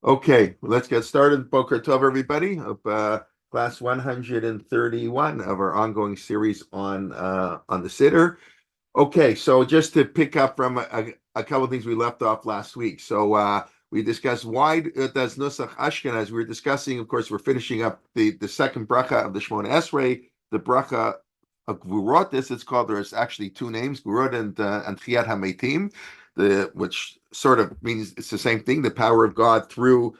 Okay, let's get started. Boker Tov, everybody, of class 131 of our ongoing series on the Siddur. Okay, so just to pick up from a couple of things we left off last week. So we discussed why does Nusach Ashkenaz. We were discussing, of course, we're finishing up the second bracha of the Shmona Esrei, the bracha of Gvurot. This it's called. There's actually two names, Gvurot and Chiyat HaMeitim, which sort of means it's the same thing, the power of God through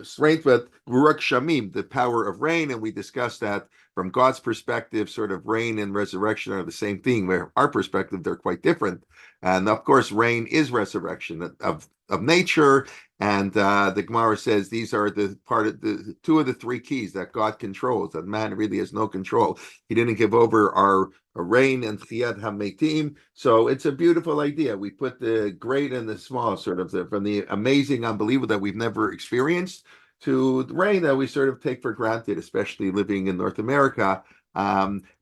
strength, but Gvurot Shamim, the power of rain, and we discussed that from God's perspective, sort of rain and resurrection are the same thing. Where our perspective, they're quite different. And of course, rain is resurrection of nature. And the Gemara says these are the part of the two of the three keys that God controls. That man really has no control. He didn't give over our rain and chiyat hametim. So it's a beautiful idea. We put the great and the small, sort of from the amazing, unbelievable that we've never experienced to the rain that we sort of take for granted, especially living in North America,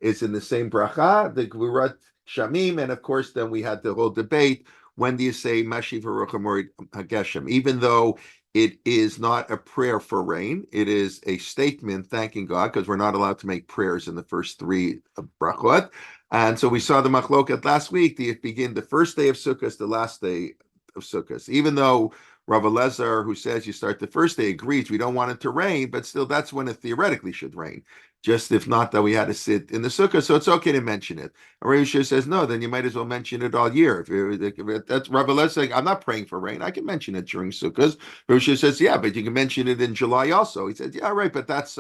is in the same bracha, the Gvurat Shamim, and of course, then we had the whole debate: when do you say Mashiv Haruch Hamorid Hageshem? Even though it is not a prayer for rain, it is a statement thanking God, because we're not allowed to make prayers in the first three brachot. And so we saw the machloket last week. Do you begin the first day of Sukkot, the last day of Sukkot? Even though Rabbi Lezer, who says you start the first day, agrees we don't want it to rain, but still that's when it theoretically should rain. Just if not, that we had to sit in the sukkah, so it's okay to mention it. And Rabbi Yeshua says no, then you might as well mention it all year. If that's Rabbi Lezer saying, I'm not praying for rain, I can mention it during sukkahs. Rabbi Yeshua says, yeah, but you can mention it in July also. He said, yeah, right, but that's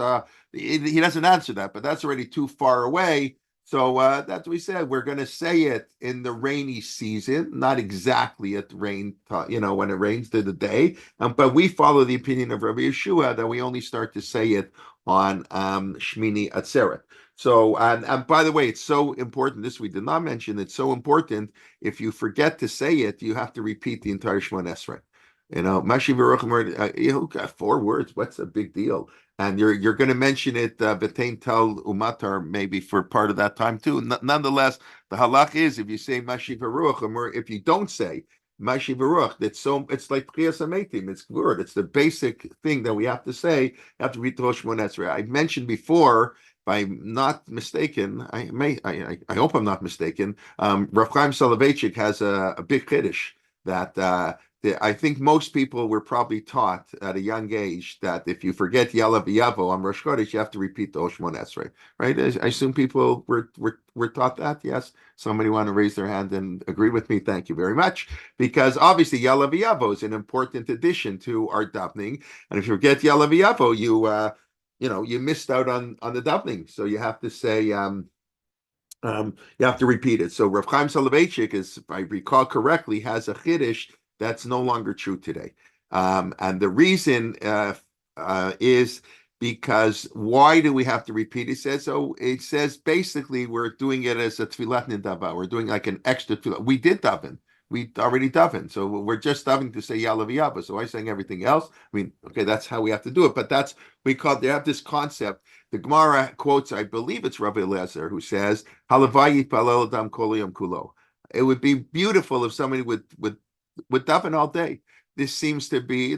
he doesn't answer that, but that's already too far away. So that's what we said. We're going to say it in the rainy season, not exactly at rain, when it rains to the day. But we follow the opinion of Rabbi Yeshua that we only start to say it on Shmini Atzeret. So, and by the way, it's so important. This we did not mention. It's so important. If you forget to say it, you have to repeat the entire Shmona Esrei. Mashi V'Rochim, you got four words. What's a big deal? And you're going to mention it B'tein Tel Umatar maybe for part of that time too. Nonetheless, the halach is if you say Mashi V'Ruach, or if you don't say Mashi V'Ruach, it's like Priyas Hametim. It's word. It's the basic thing that we have to say. You have to read the Rosh Hashanah. I mentioned before, if I'm not mistaken, I hope I'm not mistaken. Rav Chaim Soloveitchik has a big chiddush that I think most people were probably taught at a young age that if you forget Yalav Yavo on Rosh Chodesh, you have to repeat the Oshmon Esrei, right? I assume people were taught that. Yes. Somebody want to raise their hand and agree with me? Thank you very much. Because obviously Yalav Yavo is an important addition to our davening, and if you forget Yalav Yavo, you missed out on the davening. So you have to say. You have to repeat it. So Rav Chaim Soloveitchik, if I recall correctly, has a chiddush that's no longer true today. And the reason is because why do we have to repeat? It says basically we're doing it as a tfilat nidava. We're doing like an extra tfilat. We did daven. We already daven. So we're just davening to say Yalav Yava. So I'm saying everything else. I mean, okay, that's how we have to do it. But they have this concept. The Gemara quotes, I believe it's Rabbi Lezer, who says, Halavai yipalel adam kol yom kulo. It would be beautiful if somebody would daven all day. There seems to be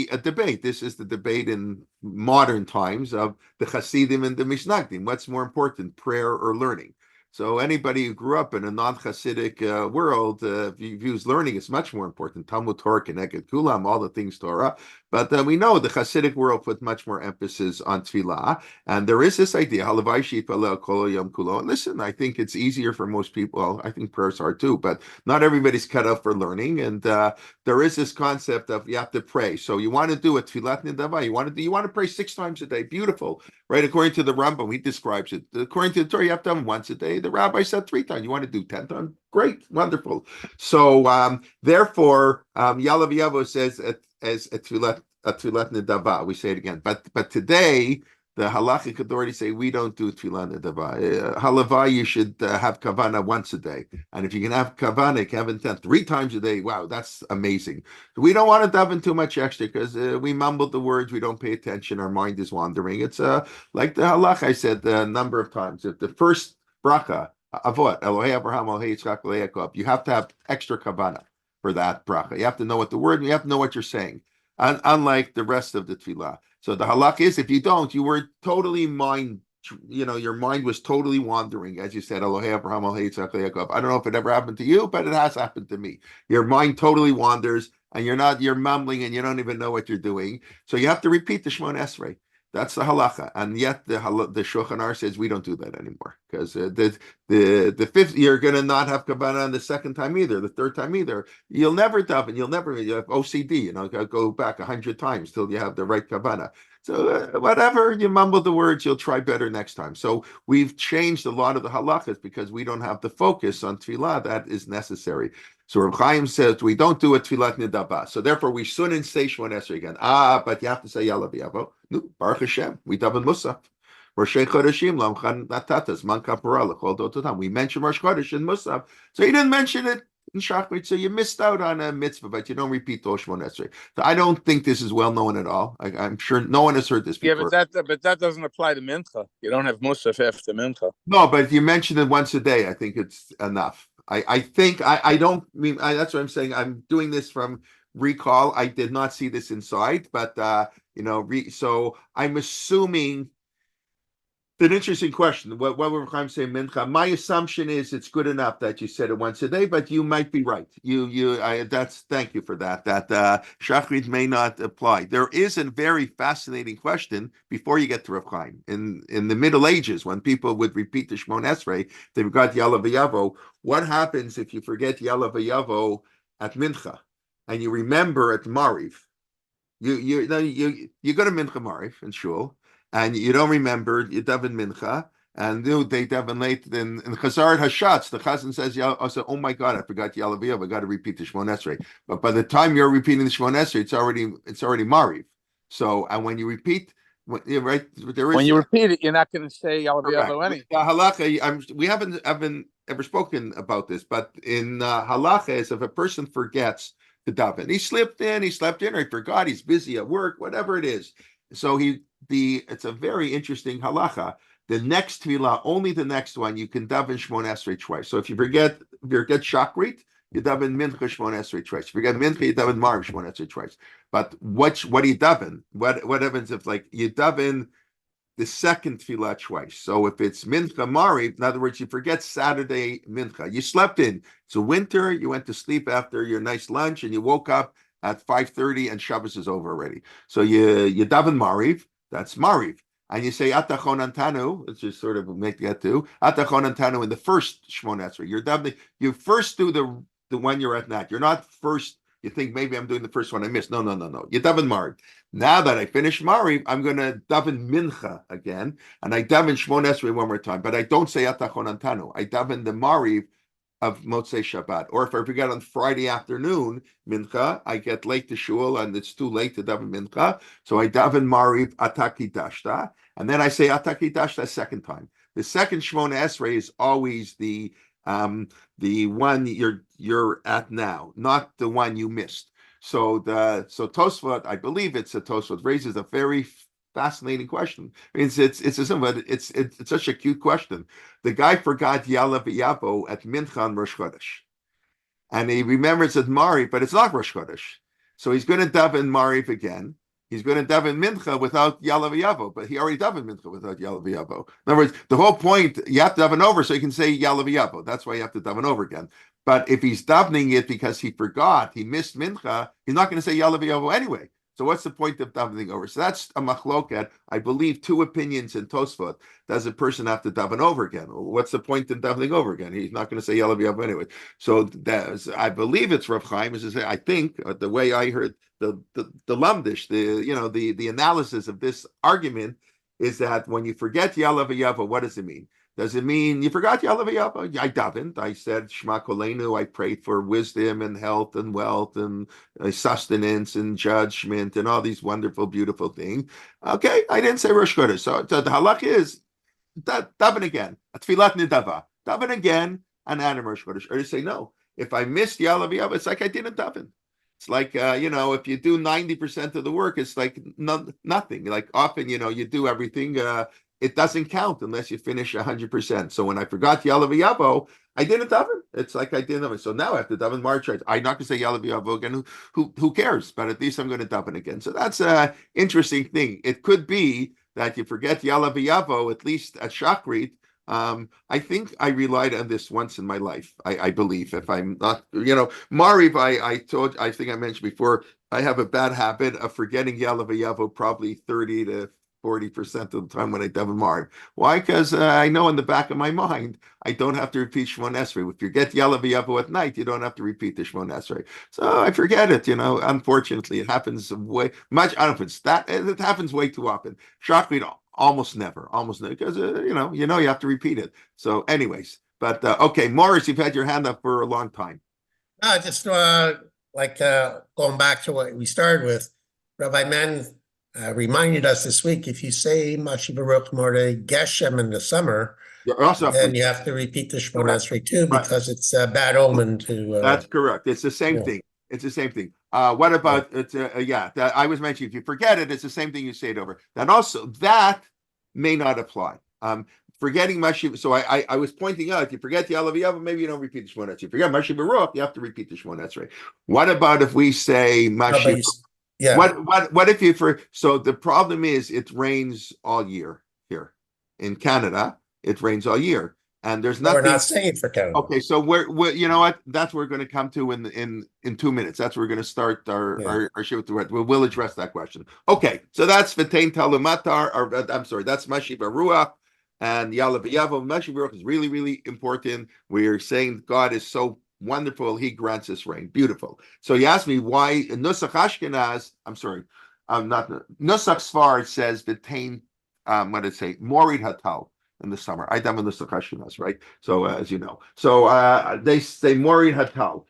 a debate. This is the debate in modern times of the Hasidim and the Mishnagdim. What's more important, prayer or learning? So anybody who grew up in a non-Hasidic world views learning as much more important. Talmud Torah, Keneged Kulam, all the things Torah. But we know the Hasidic world put much more emphasis on tefillah, and there is this idea. Halavai sheyipalel kol yom kulo. And listen, I think it's easier for most people. Well, I think prayers are too, but not everybody's cut out for learning. And there is this concept of you have to pray. So you want to do a tefillat nidava. You want to pray 6 times a day. Beautiful, right? According to the Rambam, he describes it. According to the Torah, you have to have once a day. The rabbi said 3 times. You want to do 10 times? Great, wonderful. So therefore, Yalav Yavo says as a tefillat nidava. We say it again, but today the halachic authorities say we don't do tefillah nidava. Halavai, you should have kavana once a day, and if you can have kavana, you can have intent 3 times a day. Wow, that's amazing. We don't want to daven too much extra because we mumble the words, we don't pay attention, our mind is wandering. It's like the halach I said a number of times. If the first bracha, Avot, Elohei Abraham, Elohei Yitzchak, Elohei Yaakov, you have to have extra kavana for that bracha. You have to know what the word, you have to know what you're saying. unlike the rest of the tefillah. So the halach is, if you don't, you were totally your mind was totally wandering, as you said, Elohei Abraham, Elohei Yitzchak, Elohei Yaakov. I don't know if it ever happened to you, but it has happened to me. Your mind totally wanders, and you're mumbling, and you don't even know what you're doing. So you have to repeat the Shemon Esrei. That's the halacha, and yet the Shulchan Aruch says we don't do that anymore, because the fifth, you're going to not have kavanah on the second time either, the third time either. You'll never daven. You have OCD. Go back 100 times till you have the right kavanah. So whatever you mumble the words, you'll try better next time. So we've changed a lot of the halachas because we don't have the focus on tefillah that is necessary. So Reb Chaim says we don't do a tefillat nidaba. So therefore we shouldn't say Shemon Esrei again. But you have to say Yalav Yavo. No, Baruch Hashem. We daven Musaf. Rosh Chodeshim Lamchan Natatas Man Kapara Lechol Dototam. We mentioned Rosh Chodesh in Musaf. So he didn't mention it in Shachrit, so you missed out on a mitzvah, but you don't repeat Tosh Shemon Esrei. So I don't think this is well known at all. I'm sure no one has heard this before. Yeah, but that doesn't apply to Mincha. You don't have Musaf after Mincha. No, but if you mention it once a day, I think it's enough. I think I don't mean that's what I'm saying. I'm doing this from recall. I did not see this inside, but so I'm assuming. An interesting question. What would Chaim say, Mincha? My assumption is it's good enough that you said it once a day, but you might be right. Thank you for that. That Shachrit may not apply. There is a very fascinating question before you get to Rav Chaim. In the Middle Ages, when people would repeat the Shemon Esrei, they forgot Yalav Yavo. What happens if you forget Yalav Yavo at Mincha and you remember at Mariv? You go to Mincha Mariv in Shul, and you don't remember, you daven mincha, and they daven late in Chazar Hashatz. The Chazan says, "Oh my God, I forgot Yalav. I got to repeat the Shemon Esrei." But by the time you're repeating the Shemon Esrei, it's already Mariv. So, and when you repeat, right, there is when you repeat it, you're not going to say Yalav any. The halacha, we haven't ever spoken about this, but in halacha, is if a person forgets to daven, he slept in, or he forgot, he's busy at work, whatever it is. So it's a very interesting halacha. The next tefillah, only the next one, you can daven Shemon Esrei twice. So if you forget Shachrit, you daven Mincha Shemon Esrei twice. If you forget Mincha, you daven Mariv Shemon Esrei twice. But what do you daven? What happens if you daven the second tefillah twice? So if it's Mincha Mariv, in other words, you forget Saturday Mincha. You slept in. It's a winter. You went to sleep after your nice lunch, and you woke up at 5:30, and Shabbos is over already. So you daven Mariv. That's Mariv. And you say Atachon Antanu, let's just sort of make that too. Atachon Antanu in the first Shemon Esrei. You first do the one you're at Nat. You're not first, you think maybe I'm doing the first one I missed. No. You daven Mariv. Now that I finished Mariv, I'm going to daven Mincha again. And I daven Shemon Esrei one more time. But I don't say Atachon Antanu. I daven the Mariv of Motzei Shabbat. Or if I forget on Friday afternoon, Mincha, I get late to shul and it's too late to daven Mincha. So I daven Mariv Ataki Dashta. And then I say Ataki Dashta a second time. The second Shemona Esrei is always the one you're at now, not the one you missed. So Tosfot, I believe it's a Tosfot, raises a very fascinating question. I mean, it's a simple, but it's such a cute question. The guy forgot Yalav Yavo at Mincha on Rosh Chodesh, and he remembers at Mariv, but it's not Rosh Chodesh. So he's going to daven Mariv again. He's going to daven Mincha without Yalav Yavo, but he already davened Mincha without Yalav Yavo. In other words, the whole point, you have to daven over so you can say Yalav Yavo. That's why you have to daven over again. But if he's davening it because he forgot, he missed Mincha, he's not going to say Yalav Yavo anyway. So what's the point of davening over? So that's a machloket. I believe two opinions in Tosfot. Does a person have to daven over again? What's the point in davening over again? He's not going to say Yalav Yavo anyway. So I believe it's Rav Chaim. I think the way I heard the lamdish, the analysis of this argument is that when you forget Yalav Yavo, what does it mean? Does it mean you forgot Yalav Yavo? I davened. I said Shema Kolenu. I prayed for wisdom and health and wealth and sustenance and judgment and all these wonderful, beautiful things. Okay, I didn't say Rosh Chodesh. So the halach is daven again. Tfilat nidava. Daven again and add Rosh Chodesh. Or you say no. If I missed Yalav Yavo, it's like I didn't daven. It's like, if you do 90% of the work, it's like nothing. Like often, you do everything. it doesn't count unless you finish 100%. So when I forgot Yalav Yavo, I didn't daven. It's like I didn't daven. So now I have to daven March. I'm not going to say Yalav Yavo again. Who cares? But at least I'm going to daven again. So that's an interesting thing. It could be that you forget Yalav Yavo, at least at Shachrit. I think I relied on this once in my life. I believe, if I'm not, Mariv, I think I mentioned before, I have a bad habit of forgetting Yalav Yavo probably 30 to 40% of the time when I daven Mariv. Why? Because I know in the back of my mind I don't have to repeat Shmon Esrei. If you get Yalav Yavo at night, you don't have to repeat the Shmon Esrei. So I forget it. Unfortunately, it happens way much. I don't know if it's that. It happens way too often. Shachrit almost never, because you have to repeat it. So, anyways, but okay, Morris, you've had your hand up for a long time. Just going back to what we started with, Rabbi Men reminded us this week, if you say Mashi Baruch Mordei Geshem in the summer, then you have to repeat the Shemona Esrei too, because it's a bad omen to. That's correct. It's the same thing. It's the same thing. What about it's that I was mentioning, if you forget it, it's the same thing, you say it over. Then also that may not apply. Forgetting Mashi, so I was pointing out, if you forget the Yalav Yavo, maybe you don't repeat the Shemona Esrei. You forget Mashi Baruch, you have to repeat the Shemona Esrei. What about if we say Mashi? What if you so the problem is it rains all year here in Canada. It rains all year, and there's nothing. We're not saying for Canada. Okay, so we're you know what? That's what we're going to come to in 2 minutes. That's where we're going to start our shiur with the we'll address that question. Okay, so that's V'tein Talumatar, or I'm sorry, that's Mashi Baruch and Yalav Yavo. Mashi Baruch is really, really important. We're saying God is so wonderful, he grants us rain. Beautiful. So you asked me why Nusach Ashkenaz, I'm sorry, not Nusach Sfard says V'tein, what did it say? Morid Hatal. In the summer, I daven the Ashkenaz, right? So as you know, so they say Morid Hatal,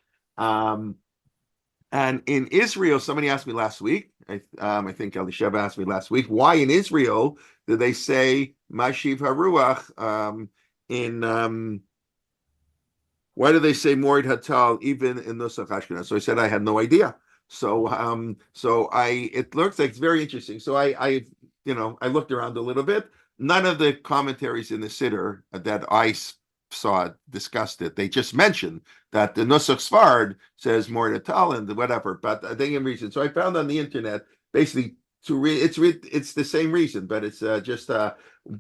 and in Israel, somebody asked me last week. I think Elisheva asked me last week, why in Israel do they say Mashiv Haruach why do they say Morid Hatal even in Nusach Ashkenaz? So I said I had no idea. So it looks like it's very interesting. So I looked around a little bit. None of the commentaries in the Siddur that I saw discussed it. They just mentioned that the Nusach Sfard says Morid Hatal and whatever, but I think in reason. So I found on the internet basically it's the same reason, but it's just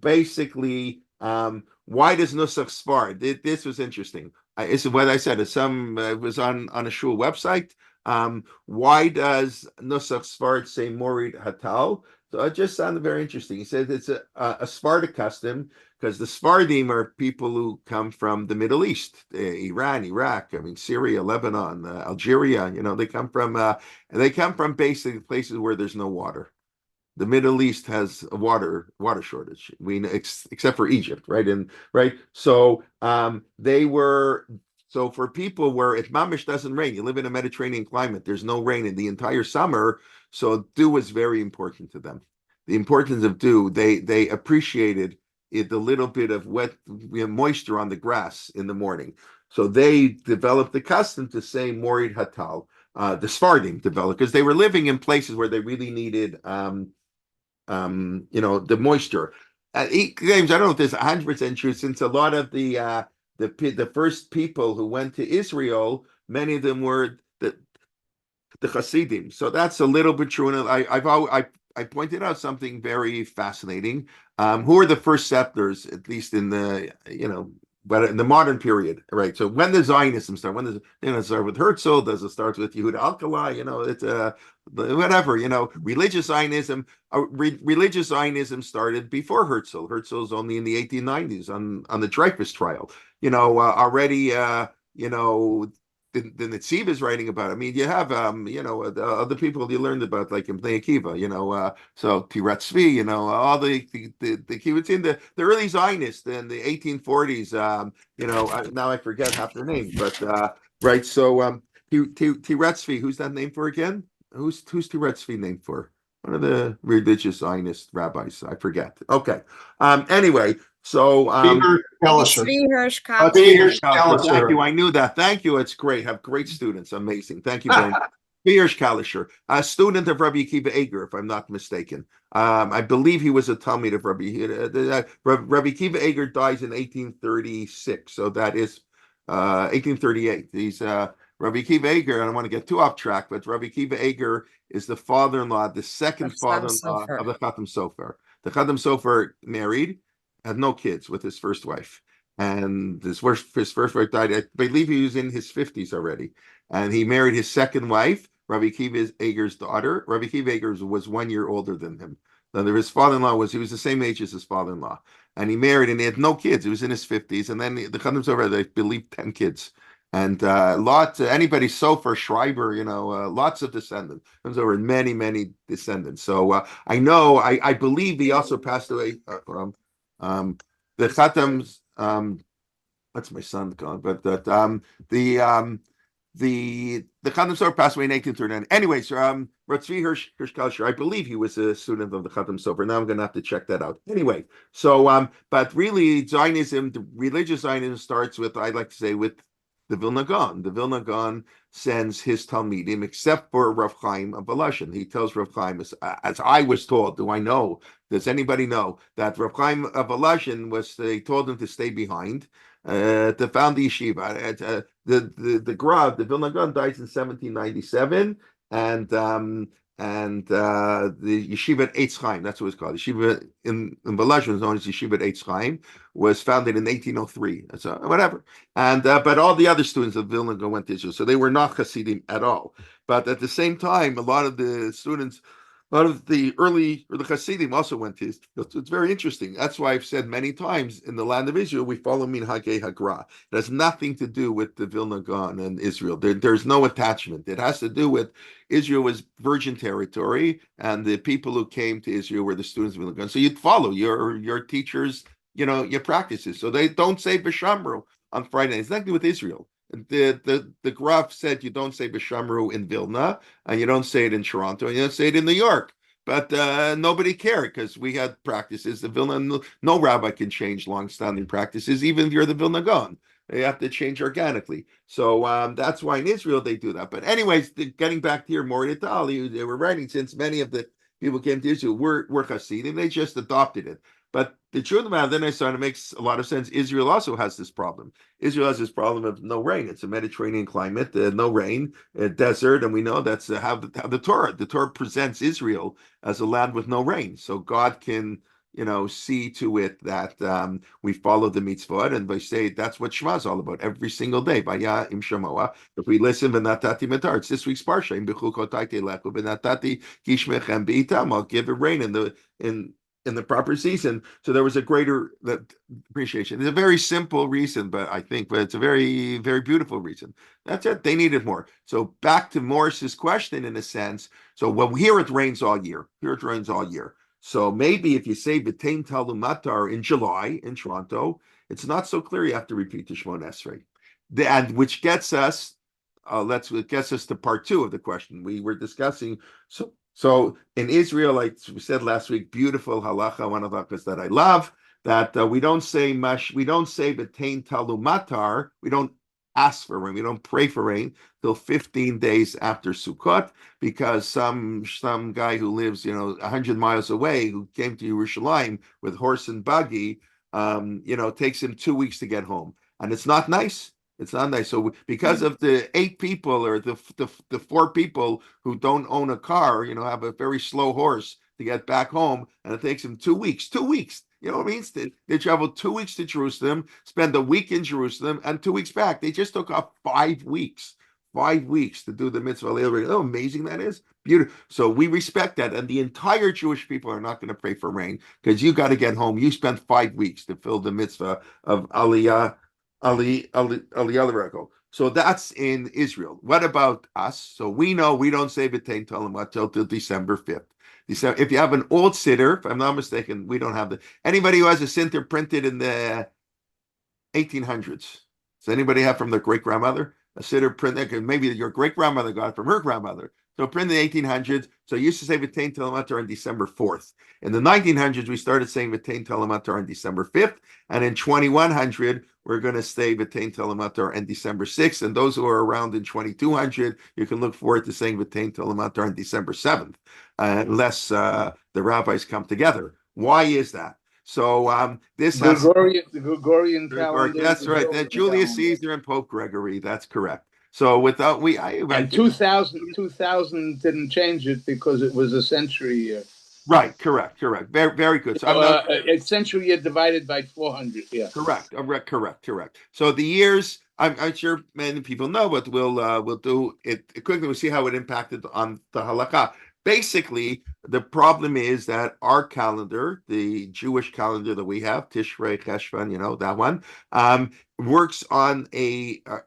basically why does Nusach Sfard? This was interesting. It's what I said. It was on a shul website. Why does Nusach Sfard say Morid Hatal? So it just sounded very interesting. He said it's a Sephardic custom because the Sephardim are people who come from the Middle East, Iran, Iraq, Syria, Lebanon, Algeria. They come from basically places where there's no water. The Middle East has a water shortage. Except for Egypt, right? So they were. So for people where if mamish doesn't rain, you live in a Mediterranean climate, there's no rain in the entire summer. So dew was very important to them. The importance of dew, they appreciated the little bit of wet moisture on the grass in the morning. So they developed the custom to say Morid Hatal. The Sephardim developed because they were living in places where they really needed, the moisture. James, I don't know if there's 100% true, since a lot of the first people who went to Israel, many of them were the Hasidim. So that's a little bit true. And I pointed out something very fascinating. Who are the first settlers, at least in the but in the modern period, right? So when does Zionism start? When does it start with Herzl? Does it start with Yehuda Alkali? It's whatever. Religious Zionism. Religious Zionism started before Herzl. Herzl's only in the 1890s on the Dreyfus trial. Already. The Netziv is writing about it. You have the other people you learned about, like in Bnei Akiva, so Tirat Tzvi, all the kibbutzim, the early Zionists in the 1840s, now I forget half their names, but right. So Tirat Tzvi, who's that named for again? Who's Tirat Tzvi named for? One of the religious Zionist rabbis, I forget. Okay. Anyway, so Thank you. I knew that. Thank you. It's great. Have great students. Amazing. Thank you very much. Pierce Kalisher, a student of Rabbi Akiva Eger, if I'm not mistaken. I believe he was a Talmud of Rabbi Akiva Eger dies in 1836, so that is 1838. He's Rabbi Akiva Eger. I don't want to get too off track, but Rabbi Akiva Eger is the father-in-law, the second father-in-law of the Chatam Sofer. The Chatam Sofer married, had no kids with his first wife, and his first wife died. I believe he was in his 50s already. And he married his second wife, Rabbi Akiva Eger's daughter. Rabbi Akiva Eger was 1 year older than him. Then his father-in-law he was the same age as his father-in-law. And he married and he had no kids. He was in his 50s. And then the Chatham Sofer had, I believe, 10 kids. And anybody, Sofer, Schreiber, lots of descendants. Comes over many, many descendants. So I believe he also passed away from the Chatams. That's my son gone, but that the Chatham Sofer passed away in 1839. Anyways, Ratzvi Hirsch, I believe he was a student of the Chatham Sofer. Now I'm going to have to check that out. Anyway, so but really, Zionism, the religious Zionism starts with, I like to say, with the Vilna Gaon. The Vilna Gaon sends his Talmidim, except for Rav Chaim of Volozhin. He tells Rav Chaim, as I was told, does anybody know that Rav Chaim of Volozhin they told him to stay behind to found the yeshiva. The Grav, the Vilna Gaon, dies in 1797, and the yeshiva at Eitz Chaim, that's what it's called. The yeshiva in Volozhin was known as yeshiva at Eitz Chaim, was founded in 1803. So whatever. And but all the other students of Vilna Gaon went to Israel, so they were not Hasidim at all. But at the same time, a lot of the Hasidim also went to Israel. So it's very interesting. That's why I've said many times, in the land of Israel, we follow Minhagei Hagra. It has nothing to do with the Vilna Gaon and Israel. There's no attachment. It has to do with Israel was virgin territory, and the people who came to Israel were the students of Vilna Gaon. So you'd follow your teachers, your practices. So they don't say B'Shamru on Friday. It's nothing with Israel. The Graf said you don't say B'Shamru in Vilna, and you don't say it in Toronto, and you don't say it in New York. But nobody cared because we had practices. The Vilna, no rabbi can change long-standing practices, even if you're the Vilna Gaon. They have to change organically. So that's why in Israel they do that. But anyways, getting back to your Mori Itali, they were writing, since many of the people came to Israel were Hasidim, they just adopted it. But the truth of the matter, then I saw it makes a lot of sense. Israel also has this problem. Israel has this problem of no rain. It's a Mediterranean climate, no rain, a desert, and we know that's how the Torah presents Israel as a land with no rain. So God can, see to it that we follow the mitzvot, and they say that's what Shema is all about every single day. Vaya im shamoa. If we listen, v'natati matar. It's this week's parsha. Im b'chukotai telechu v'natati kishmechem b'itam. I'll give it rain in the proper season. So there was a greater appreciation. It's a very simple reason, but it's a very, very beautiful reason. That's it. They needed more. So back to Morris's question, in a sense. So here it rains all year. So maybe if you say B'Tein Talumatar in July in Toronto, it's not so clear you have to repeat the Shemon Esrei. And which gets us, to part two of the question we were discussing. So in Israel, like we said last week, beautiful halacha, one of the halachas that I love, that we don't say B'Tein Talumatar, we don't ask for rain, we don't pray for rain till 15 days after Sukkot, because some guy who lives 100 miles away, who came to Yerushalayim with horse and buggy, takes him 2 weeks to get home, and it's not nice. It's not nice. So because of the 8 people or the 4 people who don't own a car, have a very slow horse to get back home, and it takes them 2 weeks. 2 weeks. You know what I mean? They travel 2 weeks to Jerusalem, spend a week in Jerusalem, and 2 weeks back. They just took off 5 weeks. 5 weeks to do the mitzvah. How amazing that is. Beautiful. So we respect that. And the entire Jewish people are not going to pray for rain, because you got to get home. You spent 5 weeks to fill the mitzvah of Aliyah. So that's in Israel. What about us? So we know we don't say B'Tein Talumat till December 5th. If you have an old siddur, if I'm not mistaken, we don't have anybody who has a siddur printed in the 1800s. Does anybody have from their great grandmother a siddur printed? Maybe your great grandmother got it from her grandmother. So printed in the 1800s. So you used to say V'tein Telematar on December 4th. In the 1900s, we started saying V'tein Telematar on December 5th. And in 2100, we're going to say V'tein Telematar on December 6th. And those who are around in 2200, you can look forward to saying V'tein Telematar on December 7th, unless the rabbis come together. Why is that? So this has The Gregorian calendar. that's the right. Julian Julius calendar. Caesar and Pope Gregory. That's correct. So without And 2000 didn't change it because it was a century year. Right, correct. Very good. So I'm not A century year divided by 400. Yeah. correct. Correct. So the years, I'm sure many people know, but we'll do it quickly. We'll see how it impacted on the halakha. Basically, the problem is that our calendar, the Jewish calendar that we have, Tishrei, Cheshvan, that one, works on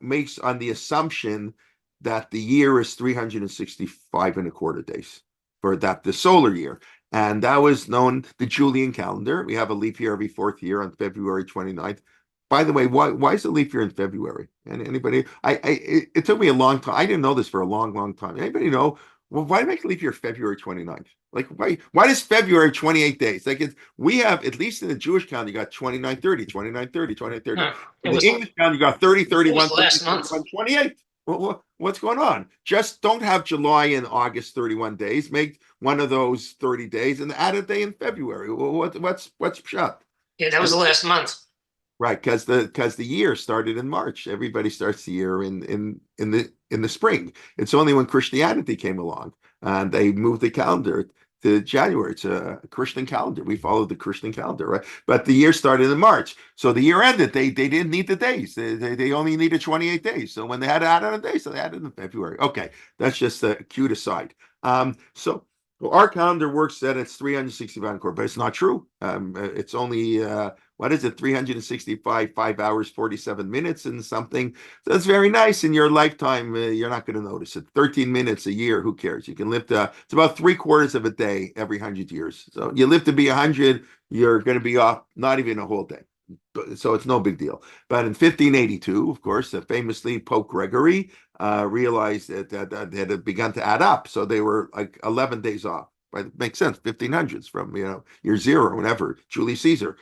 makes on the assumption that the year is 365 and a quarter days for that, the solar year. And that was known, the Julian calendar. We have a leap year every fourth year on February 29th. By the way, why is the leap year in February? And anybody, it took me a long time. I didn't know this for a long time. Anybody know? Well, why make a leap year February 29th? Like, why does February 28 days? Like, we have, at least in the Jewish calendar, you got 29, 30, 29, 30, 29, 30. In the English calendar, you got 30, 31, 30, 31, 28. What's going on? Just don't have July and August 31 days. Make one of those 30 days and add a day in February. What's pshat? Yeah, that was the last month. Right, because the year started in March. Everybody starts the year in the spring. It's only when Christianity came along and they moved the calendar to January. It's a Christian calendar. We followed the Christian calendar, right? But the year started in March. So the year ended. They didn't need the days. They only needed 28 days. So when they had to add on a day, so they added in February. Okay, that's just a cute aside. So our calendar works that it's 365 quarter, but it's not true. It's only what is it, 365, 5 hours, 47 minutes and something. So that's very nice. In your lifetime, you're not going to notice it. 13 minutes a year, who cares? You can live it's about 3/4 of a day every 100 years. So you live to be 100, you're going to be off not even a whole day. So it's no big deal. But in 1582, of course, famously, Pope Gregory realized that they had begun to add up. So they were like 11 days off. Right? It makes sense. 1500s from year zero, whenever Julius Caesar.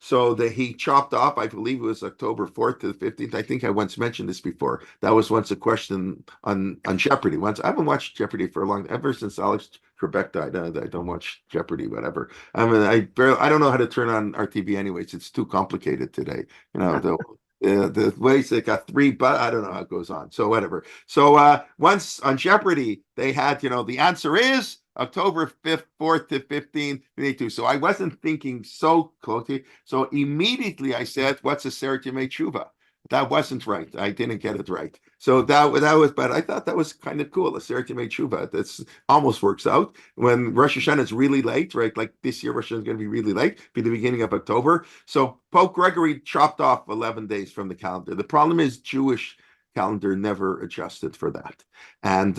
So he chopped off, I believe it was October 4th to the 15th. I think I once mentioned this before. That was once a question on Jeopardy. Once I haven't watched Jeopardy for a long ever since Alex Trebek died. I don't watch Jeopardy, whatever. I mean, I don't know how to turn on our TV anyways. It's too complicated today. The ways they got three, but I don't know how it goes on. So whatever. So once on Jeopardy, they had, the answer is October 5th, 4th to 15th. So I wasn't thinking so closely. So immediately I said, what's a Seret Yemei Tshuva? That wasn't right. I didn't get it right. So that was, but I thought that was kind of cool. A Seret Yemei Tshuva. That's almost works out. When Rosh Hashanah is really late, right? Like this year, Rosh Hashanah is going to be really late, be the beginning of October. So Pope Gregory chopped off 11 days from the calendar. The problem is Jewish calendar never adjusted for that. And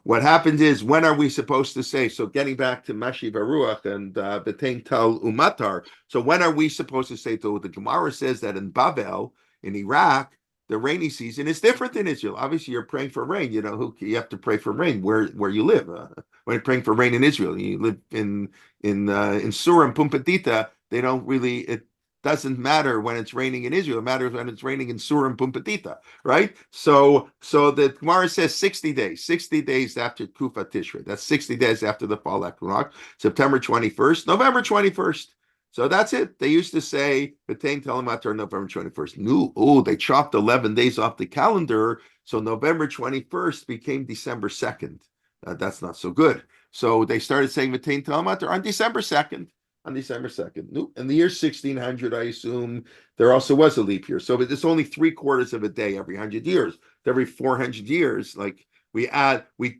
what happens is, when are we supposed to say? So getting back to Mashi Baruch and B'tein Tal Umatar. So when are we supposed to say? So the Gemara says that in Babel, in Iraq, the rainy season is different than Israel. Obviously, you're praying for rain. You have to pray for rain where you live. When you're praying for rain in Israel, you live in Surim, Pumbedita. They don't really. It doesn't matter when it's raining in Israel. It matters when it's raining in Surim, Pumbedita, right? So the Gemara says 60 days after Kufa Tishrei. That's 60 days after the fall of Equinox. September 21st, November 21st. So that's it. They used to say B'tein Telematar November 21st. No, they chopped 11 days off the calendar. So November 21st became December 2nd. That's not so good. So they started saying B'tein Telematar on December 2nd. On December 2nd. Nope. In the year 1600, I assume there also was a leap year. So it's only 3/4 of a day every 100 years. Every 400 years, like we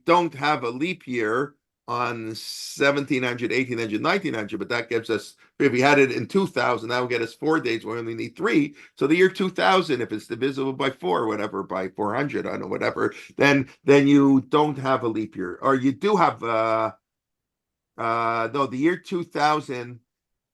don't have a leap year on 1700, 1800, 1900, but that gives us, if we had it in 2000, that would get us 4 days. We only need 3. So the year 2000, if it's divisible by 4, whatever, by 400, I don't know, whatever, then you don't have a leap year. Or you do have, no, the year 2000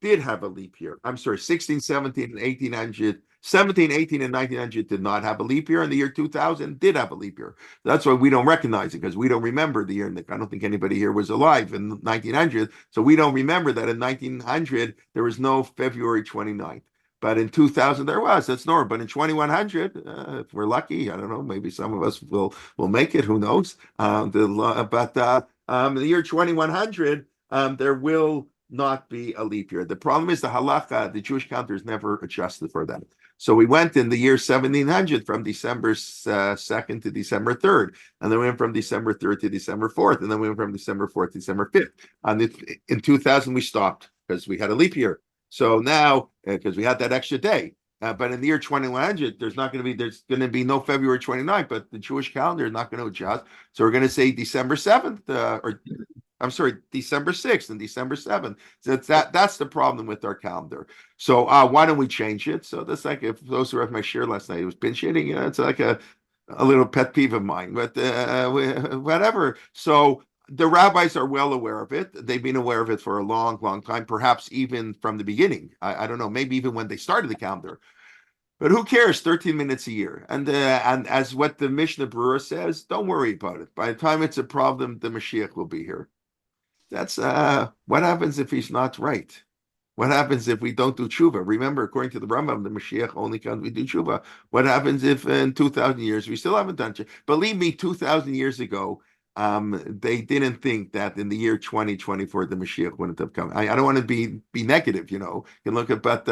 did have a leap year. I'm sorry, 16, 17, and 1800 17, 18, and 1900 did not have a leap year, and the year 2000 did have a leap year. That's why we don't recognize it, because we don't remember the year. I don't think anybody here was alive in 1900, so we don't remember that in 1900 there was no February 29th. But in 2000 there was. That's normal. But in 2100, if we're lucky, I don't know, maybe some of us will make it. Who knows? In the year 2100, there will not be a leap year. The problem is the halacha, the Jewish calendar is never adjusted for that. So we went in the year 1700 from December 2nd to December 3rd, and then we went from December 3rd to December 4th, and then we went from December 4th to December 5th. And in 2000 we stopped because we had a leap year. So now, because we had that extra day, but in the year 2100, there's going to be no February 29th, but the Jewish calendar is not going to adjust. So we're going to say December 7th, December 6th and December 7th. So that's the problem with our calendar. So why don't we change it? So that's like, if those who read my share last night, it was pinch hitting, it's like a little pet peeve of mine, but whatever. So the rabbis are well aware of it. They've been aware of it for a long, long time, perhaps even from the beginning. I don't know, maybe even when they started the calendar. But who cares? 13 minutes a year. And as what the Mishnah Berurah says, don't worry about it. By the time it's a problem, the Mashiach will be here. That's what happens if he's not right? What happens if we don't do tshuva? Remember, according to the Rambam, the Mashiach only comes we do tshuva. What happens if in 2,000 years we still haven't done tshuva? Believe me, 2,000 years ago, they didn't think that in the year 2024 the Mashiach wouldn't have come. I don't want to be negative, you can look at, but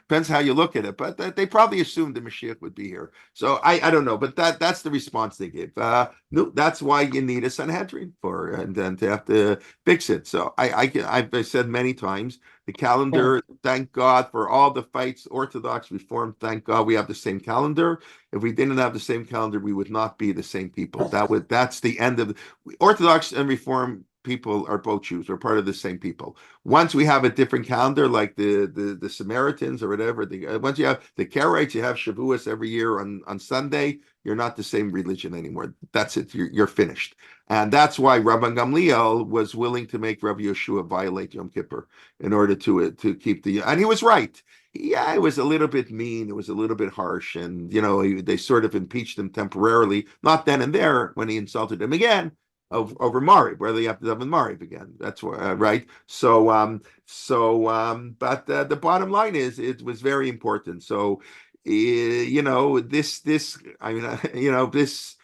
depends how you look at it. But they probably assumed the Mashiach would be here. So I don't know, but that's the response they gave. No, that's why you need a Sanhedrin and then to have to fix it. So I've said many times, the calendar, thank God for all the fights, Orthodox, Reform, thank God we have the same calendar. If we didn't have the same calendar, we would not be the same people. That's the end of Orthodox and Reform people are both Jews. We're part of the same people. Once we have a different calendar, like the Samaritans or whatever, once you have the Karaites, you have Shavuos every year on Sunday, you're not the same religion anymore. That's it. You're finished. And that's why Rabbi Gamliel was willing to make Rabbi Yeshua violate Yom Kippur in order to keep and he was right. Yeah, it was a little bit mean. It was a little bit harsh. And, they sort of impeached him temporarily, not then and there when he insulted him again over Mariv, where they have to daven Mariv again. That's right. But the bottom line is it was very important. So,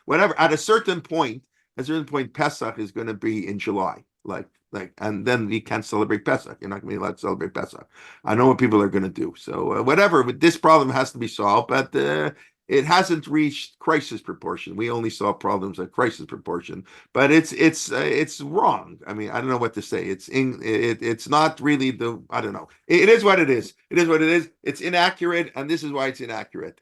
whatever, at a certain point, Pesach is going to be in July, and then you can't celebrate Pesach. You're not going to be allowed to celebrate Pesach. I know what people are going to do. So whatever, but this problem has to be solved, but it hasn't reached crisis proportion. We only solve problems at crisis proportion, but it's wrong. I mean, I don't know what to say. It's not really I don't know. It is what it is. It is what it is. It's inaccurate, and this is why it's inaccurate.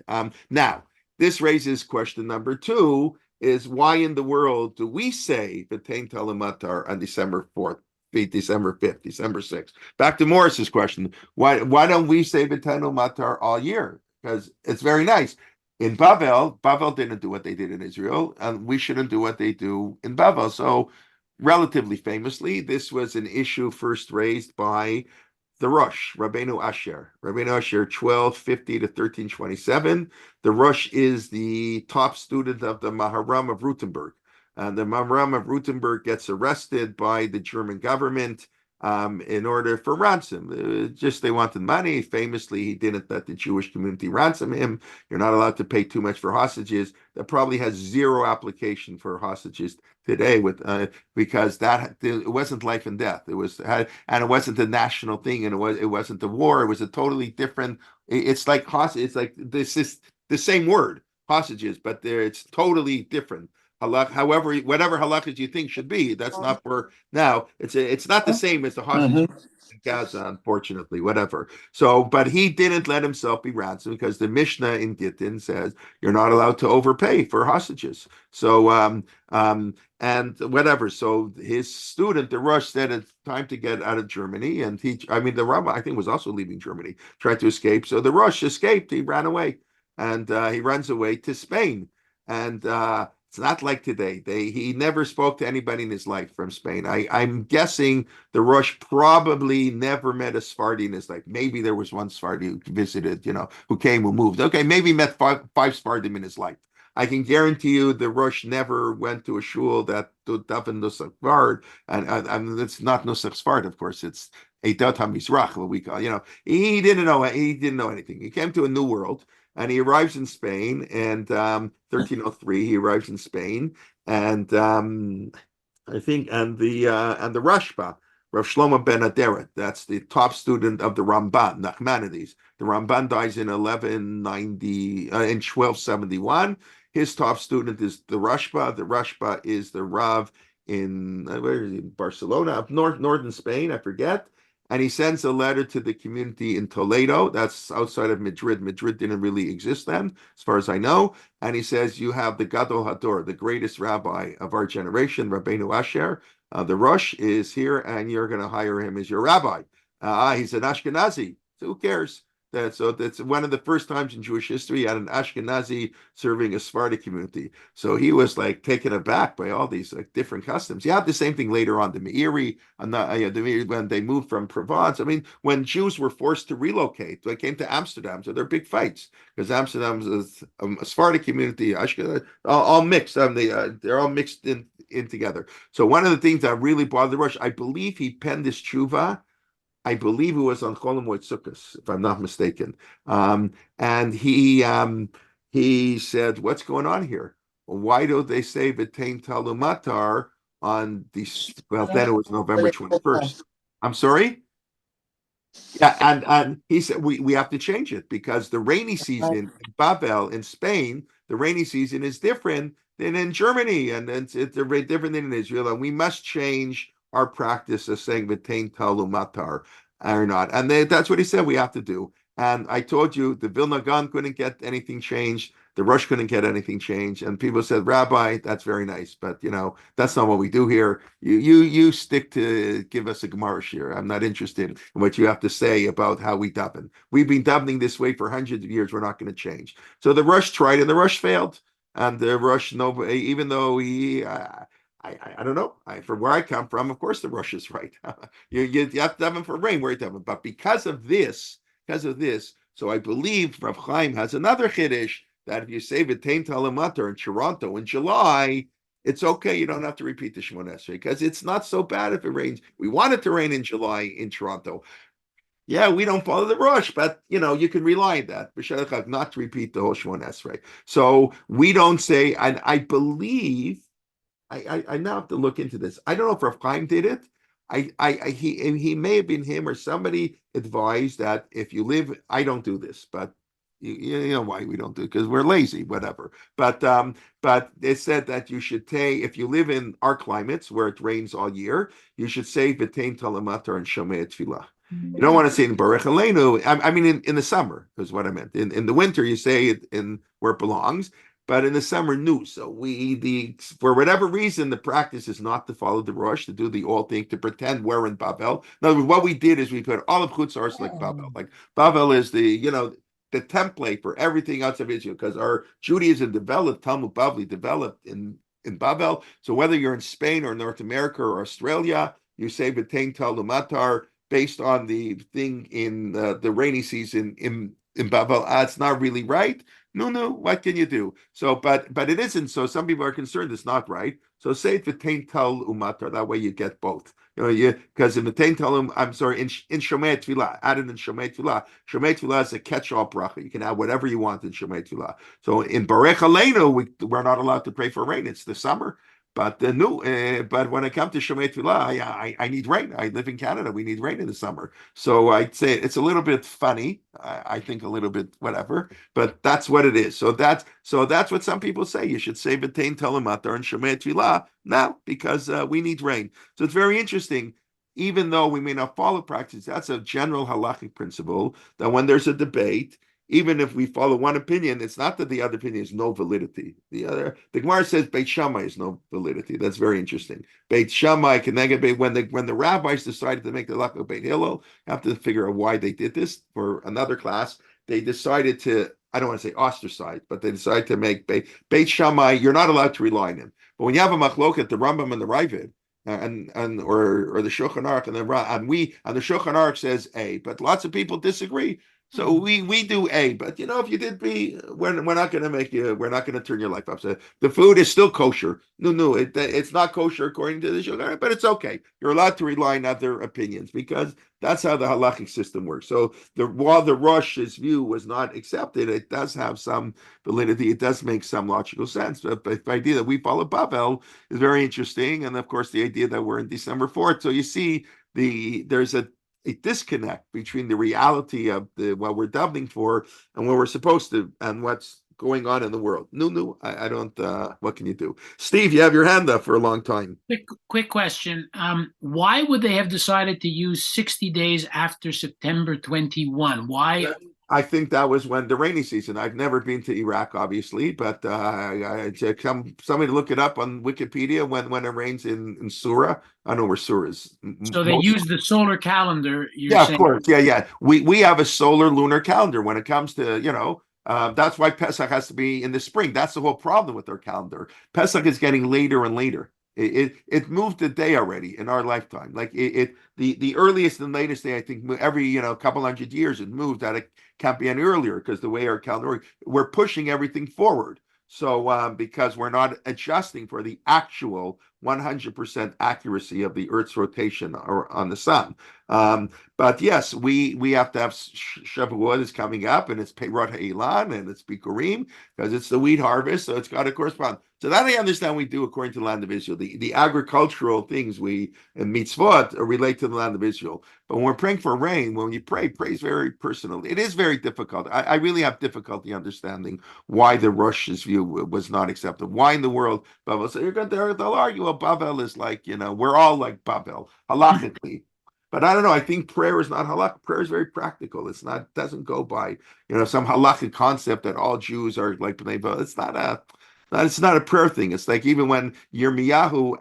Now, this raises question number 2, is why in the world do we say V'tein Talamatar on December 4th, December 5th, December 6th? Back to Morris's question. Why don't we say V'tein Talamatar all year? Because it's very nice. In Bavel didn't do what they did in Israel, and we shouldn't do what they do in Bavel. So, relatively famously, this was an issue first raised by the Rosh, Rabbeinu Asher. Rabbeinu Asher, 1250 to 1327. The Rosh is the top student of the Maharam of Rutenberg. And the Maharam of Rutenberg gets arrested by the German government in order for ransom. They wanted money. Famously, he didn't let the Jewish community ransom him. You're not allowed to pay too much for hostages. That probably has zero application for hostages today, because it wasn't life and death. It wasn't a national thing, and it wasn't a war. It was a totally different. It's like hostage. It's like this is the same word, hostages, but it's totally different. However, whatever halachas you think should be, that's not for now. It's not the same as the hostages in Gaza, unfortunately. Whatever. So, but he didn't let himself be ransomed because the Mishnah in Gittin says you're not allowed to overpay for hostages. So, and whatever. So his student, the Rosh, said it's time to get out of Germany, and the Rabbi, I think, was also leaving Germany, tried to escape. So the Rosh escaped. He ran away, and he runs away to Spain, and It's not like today. He never spoke to anybody in his life from Spain. I'm guessing the Rosh probably never met a Sephardi in his life. Maybe there was one Sephardi who visited, who came, who moved. Okay, maybe met five Sephardim in his life. I can guarantee you the Rosh never went to a shul that davened Nusach Vard, and it's not Nusach Sfard, of course. It's Eidat HaMizrach, what we call. He didn't know anything. He came to a new world, and he arrives in Spain, and 1303 he arrives in Spain, and I think and the Rashba, Rav Shlomo ben Aderet, that's the top student of the Ramban, Nachmanides. The Ramban dies in 1190 in 1271. His top student is the Rashba. The Rashba is the Rav in where is he? Barcelona, up northern Spain, I forget. And he sends a letter to the community in Toledo. That's outside of Madrid. Madrid didn't really exist then, as far as I know. And he says, you have the Gadol Hador, the greatest rabbi of our generation, Rabbeinu Asher. The Rosh is here, and you're going to hire him as your rabbi. He's an Ashkenazi. So who cares? So that's one of the first times in Jewish history you had an Ashkenazi serving a Sephardic community. So he was like taken aback by all these like different customs. You have the same thing later on, the Meiri, when they moved from Provence. I mean, when Jews were forced to relocate, they came to Amsterdam. So there are big fights because Amsterdam is a Sephardic community, Ashkenazi, all mixed. They're all mixed in together. So one of the things that really bothered the Rosh, I believe he penned this tshuva. I believe it was on Chol Hamoed Sukkos, if I'm not mistaken. And he said, "What's going on here? Why don't they say V'tein Talumatar on the?" Well, then it was November 21st. I'm sorry. Yeah, and he said we have to change it because the rainy season in Babel in Spain, the rainy season is different than in Germany, and it's different than in Israel, and we must change our practice of saying v'tein talumatar or not, and that's what he said we have to do. And I told you the Vilna Gaon couldn't get anything changed, the Rosh couldn't get anything changed, and people said, Rabbi, that's very nice, but that's not what we do here. You stick to give us a Gemara shir. I'm not interested in what you have to say about how we daven. We've been davening this way for hundreds of years. We're not going to change. So the Rosh tried, and the Rosh failed. And the Rosh, no, even though he, I don't know. From where I come from, of course, the Rosh is right. you have to daven for rain where you daven, but because of this, so I believe Rav Chaim has another chiddush that if you say v'tein talamatar in Toronto in July, it's okay. You don't have to repeat the Shemona Esrei because it's not so bad if it rains. We want it to rain in July in Toronto. Yeah, we don't follow the Rosh, but you can rely on that. Not to repeat the whole Shemona Esrei. So we don't say, and I believe, I now have to look into this. I don't know if Rav Chaim did it. He may have been him or somebody advised that if you live, I don't do this, but you know why we don't do it because we're lazy, whatever. But it said that you should take, if you live in our climates where it rains all year, you should say v'tein talamatar and shomei tefillah. You don't want to say in Baruch Aleinu. I mean, in the summer is what I meant. In the winter, you say it in where it belongs, but in the summer, no. So for whatever reason, the practice is not to follow the Rosh, to do the all thing, to pretend we're in Babel. In other words, what we did is we put all of Chutz Aretz like Babel. Like Babel is the template for everything else of Israel, because our Judaism developed, Talmud Bavli developed in Babel. So whether you're in Spain or North America or Australia, you say v'tein talumatar based on the thing in the rainy season in Babel. It's not really right. No, what can you do? So, but it isn't. So some people are concerned it's not right. So say it v'tein talumatar. That way you get both. Because in v'tein talum, I'm sorry, in Shomei Tefillah, added in Shomei Tefillah. Shomei Tefillah is a catch-all bracha. You can add whatever you want in Shomei Tefillah. So in Baruch Aleinu, we're not allowed to pray for rain. It's the summer. But but when I come to Shomei Tefillah, I need rain. I live in Canada. We need rain in the summer. So I'd say it's a little bit funny. I think a little bit whatever, but that's what it is. So that's what some people say. You should say v'tein talamatar and Shomei Tefillah now because we need rain. So it's very interesting. Even though we may not follow practice, that's a general halachic principle that when there's a debate, even if we follow one opinion, it's not that the other opinion has no validity. The Gemara says Beit Shammai has no validity. That's very interesting. Beit Shammai can negate when the rabbis decided to make the halakha of Beit Hillel. Have to figure out why they did this for another class. They decided to I don't want to say ostracized, but they decide to make Beit Shammai, you're not allowed to rely on him. But when you have a machloket, the Rambam and the Ravid, and or the Shulchan Aruch and the Shulchan Aruch says A, but lots of people disagree. So we do A, but if you did B, we're not going to we're not going to turn your life upside. The food is still kosher. No, it's not kosher according to the Shulchan Aruch, but it's okay. You're allowed to rely on other opinions because that's how the halachic system works. So while the Rosh's view was not accepted, it does have some validity. It does make some logical sense. But the idea that we follow Bavel is very interesting, and of course the idea that we're in December 4th. So you see there's a disconnect between the reality of what we're davening for and what we're supposed to and what's going on in the world. No, I don't. What can you do, Steve? You have your hand up for a long time. Quick question. Why would they have decided to use 60 days after September 21? Why? I think that was when the rainy season. I've never been to Iraq, obviously, but somebody look it up on Wikipedia when it rains in Surah. I know where Surah is. So they use the solar calendar. Yeah, of course. Yeah. We have a solar lunar calendar when it comes to, that's why Pesach has to be in the spring. That's the whole problem with our calendar. Pesach is getting later and later. It moved a day already in our lifetime. Like the earliest and latest day, I think every couple hundred years it moved. That it can't be any earlier because the way our calendar, we're pushing everything forward. So because we're not adjusting for the actual 100% accuracy of the Earth's rotation or on the sun. But yes, we have to have Shavuot is coming up, and it's Peirot HaElan, and it's Bikurim, because it's the wheat harvest, so it's got to correspond. So that I understand we do according to the land of Israel. The agricultural things we and mitzvot relate to the land of Israel. But when we're praying for rain, when you pray is very personal. It is very difficult. I really have difficulty understanding why the Rosh's view was not accepted. Why in the world Bavel? So they'll argue, well, Bavel is like, we're all like Bavel, halachically. But I don't know. I think prayer is not halakha. Prayer is very practical. It's not, doesn't go by, some halakhic concept that all Jews are like Bnei Bavel. It's not a prayer thing. It's like even when Yirmiyahu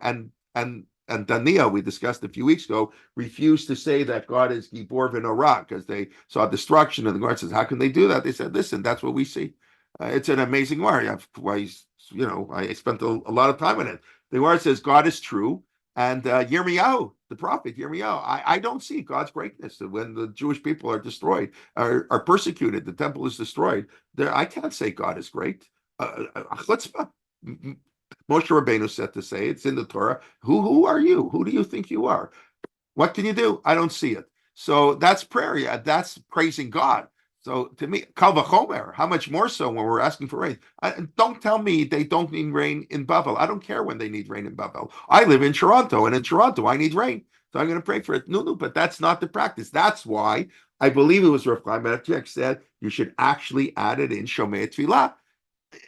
and Daniel, we discussed a few weeks ago, refused to say that God is Gibor v'Norah because they saw destruction, and the God says, how can they do that? They said, listen, that's what we see. It's an amazing word. I spent a lot of time on it. The word says God is true, and Yirmiyahu, the prophet Yirmiyahu, I don't see God's greatness when the Jewish people are destroyed, are persecuted. The temple is destroyed. I can't say God is great. Chutzpah. Moshe Rabbeinu said to say it's in the Torah. Who are you? Who do you think you are? What can you do? I don't see it. So that's prayer. Yeah, that's praising God. So to me, Kal v'chomer, how much more so when we're asking for rain? Don't tell me they don't need rain in Bavel. I don't care when they need rain in Bavel. I live in Toronto, and in Toronto I need rain. So I'm going to pray for it. No, but that's not the practice. That's why I believe it was Rav Chaim Benachek said you should actually add it in Shomei Tfilah.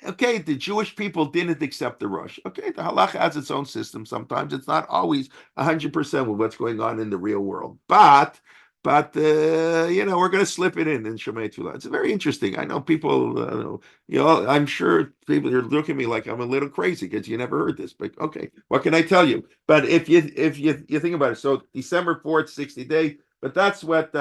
Okay, the Jewish people didn't accept the Rosh. Okay, the halacha has its own system. Sometimes it's not always 100% with what's going on in the real world. But we're going to slip it in Shomei Tfilah. It's very interesting. I know people, I'm sure people are looking at me like I'm a little crazy because you never heard this. But okay, what can I tell you? But if you think about it, so December 4th, 60 days. But that's what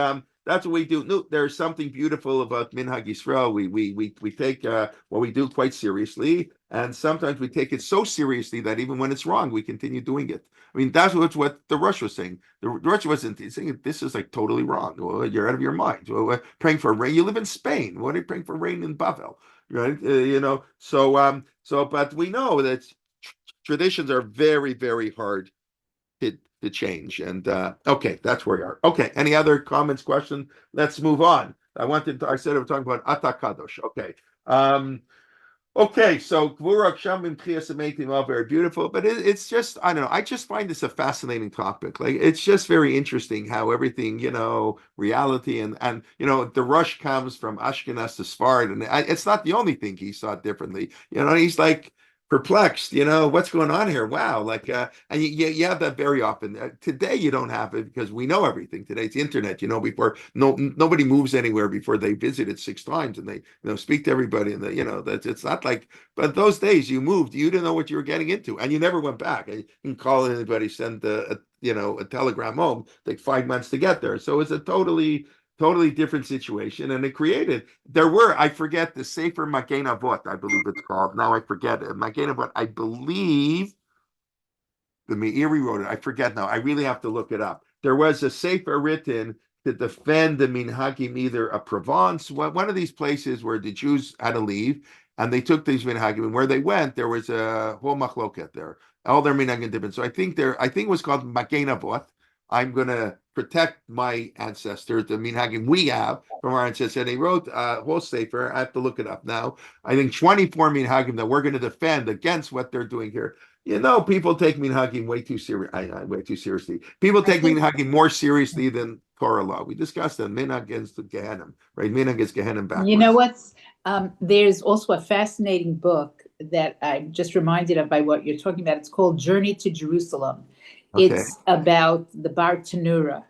we do. No, there's something beautiful about Minhag Yisrael. We take what we do quite seriously, and sometimes we take it so seriously that even when it's wrong, we continue doing it. I mean, that's what the Rosh was saying. The Rosh wasn't saying this is like totally wrong. Well, you're out of your mind. Well, praying for rain. You live in Spain. What are you praying for rain in Bavel? Right? But we know that traditions are very, very hard to change. And okay, that's where we are. Okay, any other comments, questions? Let's move on. I said I was talking about Ata Kadosh. Okay. Okay, so Gvurak Shamim Chiyas Ameitim are very beautiful, but it's just, I don't know, I just find this a fascinating topic. Like, it's just very interesting how everything, reality and the rush comes from Ashkenaz to Sfard, and it's not the only thing he saw differently. He's like perplexed, what's going on here? Wow. Like, and you have that very often. Today, you don't have it because we know everything. Today, it's the internet, before nobody moves anywhere before they visit it 6 times and they, speak to everybody. And that it's not like, but those days you moved, you didn't know what you were getting into and you never went back. You can call anybody, send a telegram home, take 5 months to get there. So it's a totally totally different situation, and it created. I forget the Sefer Magen Avot, I believe it's called. Now I forget it. Magen Avot, I believe the Meiri wrote it. I forget now. I really have to look it up. There was a Sefer written to defend the Minhagim, either a Provence, one of these places where the Jews had to leave, and they took these Minhagim, and where they went, there was a whole machloket there. All their Minhagim different. So I think it was called Magen Avot. I'm going to protect my ancestors, the Minhagim we have from our ancestors. And he wrote a whole Sefer. I have to look it up now. I think 24 Minhagim that we're going to defend against what they're doing here. People take minhagim way too seriously. People take minhagim more seriously than Torah law. We discussed that minhag against the Gehenim, right? Minhag against Gehenim backwards. You know what's there's also a fascinating book that I'm just reminded of by what you're talking about. It's called Journey to Jerusalem. Okay. It's about the Bar Tanura.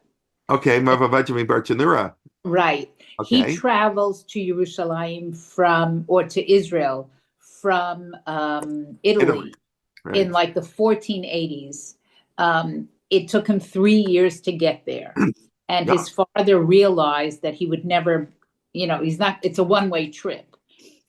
Okay, Mavavajami Bar Tanura. Right. Okay. He travels to Jerusalem to Israel from Italy. Right. In like the 1480s. It took him 3 years to get there. And his father realized that he would never, it's a one-way trip.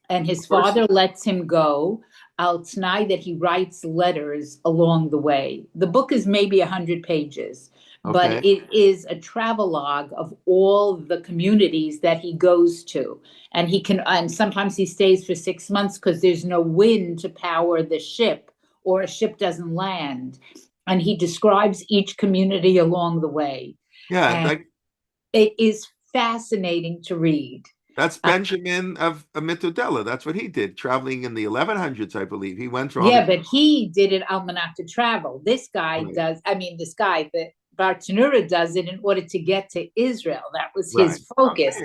And his father lets him go al t'nai that he writes letters along the way. The book is maybe 100 pages, but it is a travelogue of all the communities that he goes to. And sometimes he stays for 6 months because there's no wind to power the ship, or a ship doesn't land, and he describes each community along the way. Yeah, it is fascinating to read. That's Benjamin of Metudella. That's what he did, traveling in the 1100s, I believe. He went through. But he did it almanach to travel. This guy does. The Bar Tanura does it in order to get to Israel. That was his focus,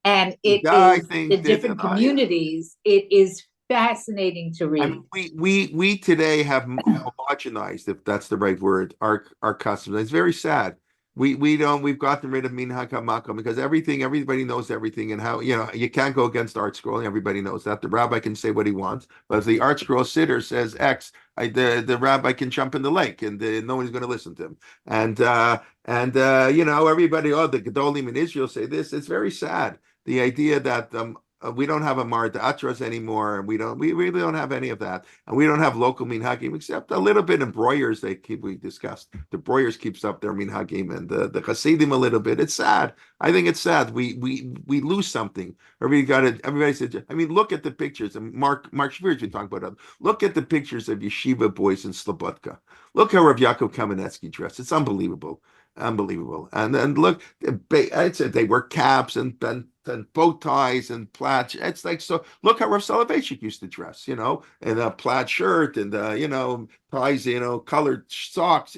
and it is the different communities. It is fascinating to read. I mean, we today have homogenized, if that's the right word, our customs. It's very sad. We've gotten rid of minhag hamakom because everybody knows everything, and how you can't go against art scrolling. Everybody knows that. The rabbi can say what he wants, but if the art scroll Siddur says X, the rabbi can jump in the lake, and no one's going to listen to him. And everybody, the Gedolim in Israel say this. It's very sad. The idea that we don't have a Mar Atras anymore, and we really don't have any of that, and we don't have local minhagim except a little bit in Breuers. We discussed the Breuers keeps up their minhagim, and the Hasidim a little bit. It's sad. I think it's sad. We lose something. Everybody said. I mean, look at the pictures. And Mark Schwier's been talking about it. Look at the pictures of yeshiva boys in Slobodka. Look how Rav Yaakov Kamenetsky dressed. It's unbelievable. And then look, I said they wear caps and bow ties and plaid. It's like, so look how Rav Soloveitchik used to dress, in a plaid shirt and ties, colored socks,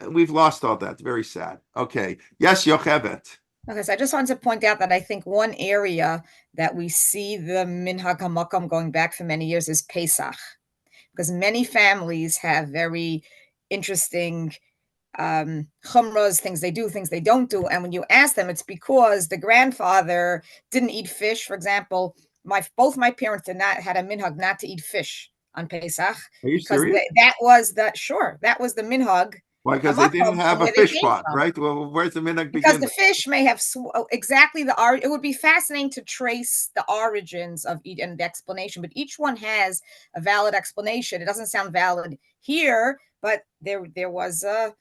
we've lost all that. Very sad. Okay. Yes, Yocheved. Okay, so I just wanted to point out that I think one area that we see the minhag hamakom going back for many years is Pesach, because many families have very interesting chumras, things they do, things they don't do, and when you ask them, it's because the grandfather didn't eat fish. For example, both my parents had a minhag not to eat fish on Pesach. Are you serious? That was the minhag. Why? Because they didn't have a fish pot, right? Well, where's the minhag? Because the fish may have exactly it would be fascinating to trace the origins of each and the explanation, but each one has a valid explanation. It doesn't sound valid here, but there was a.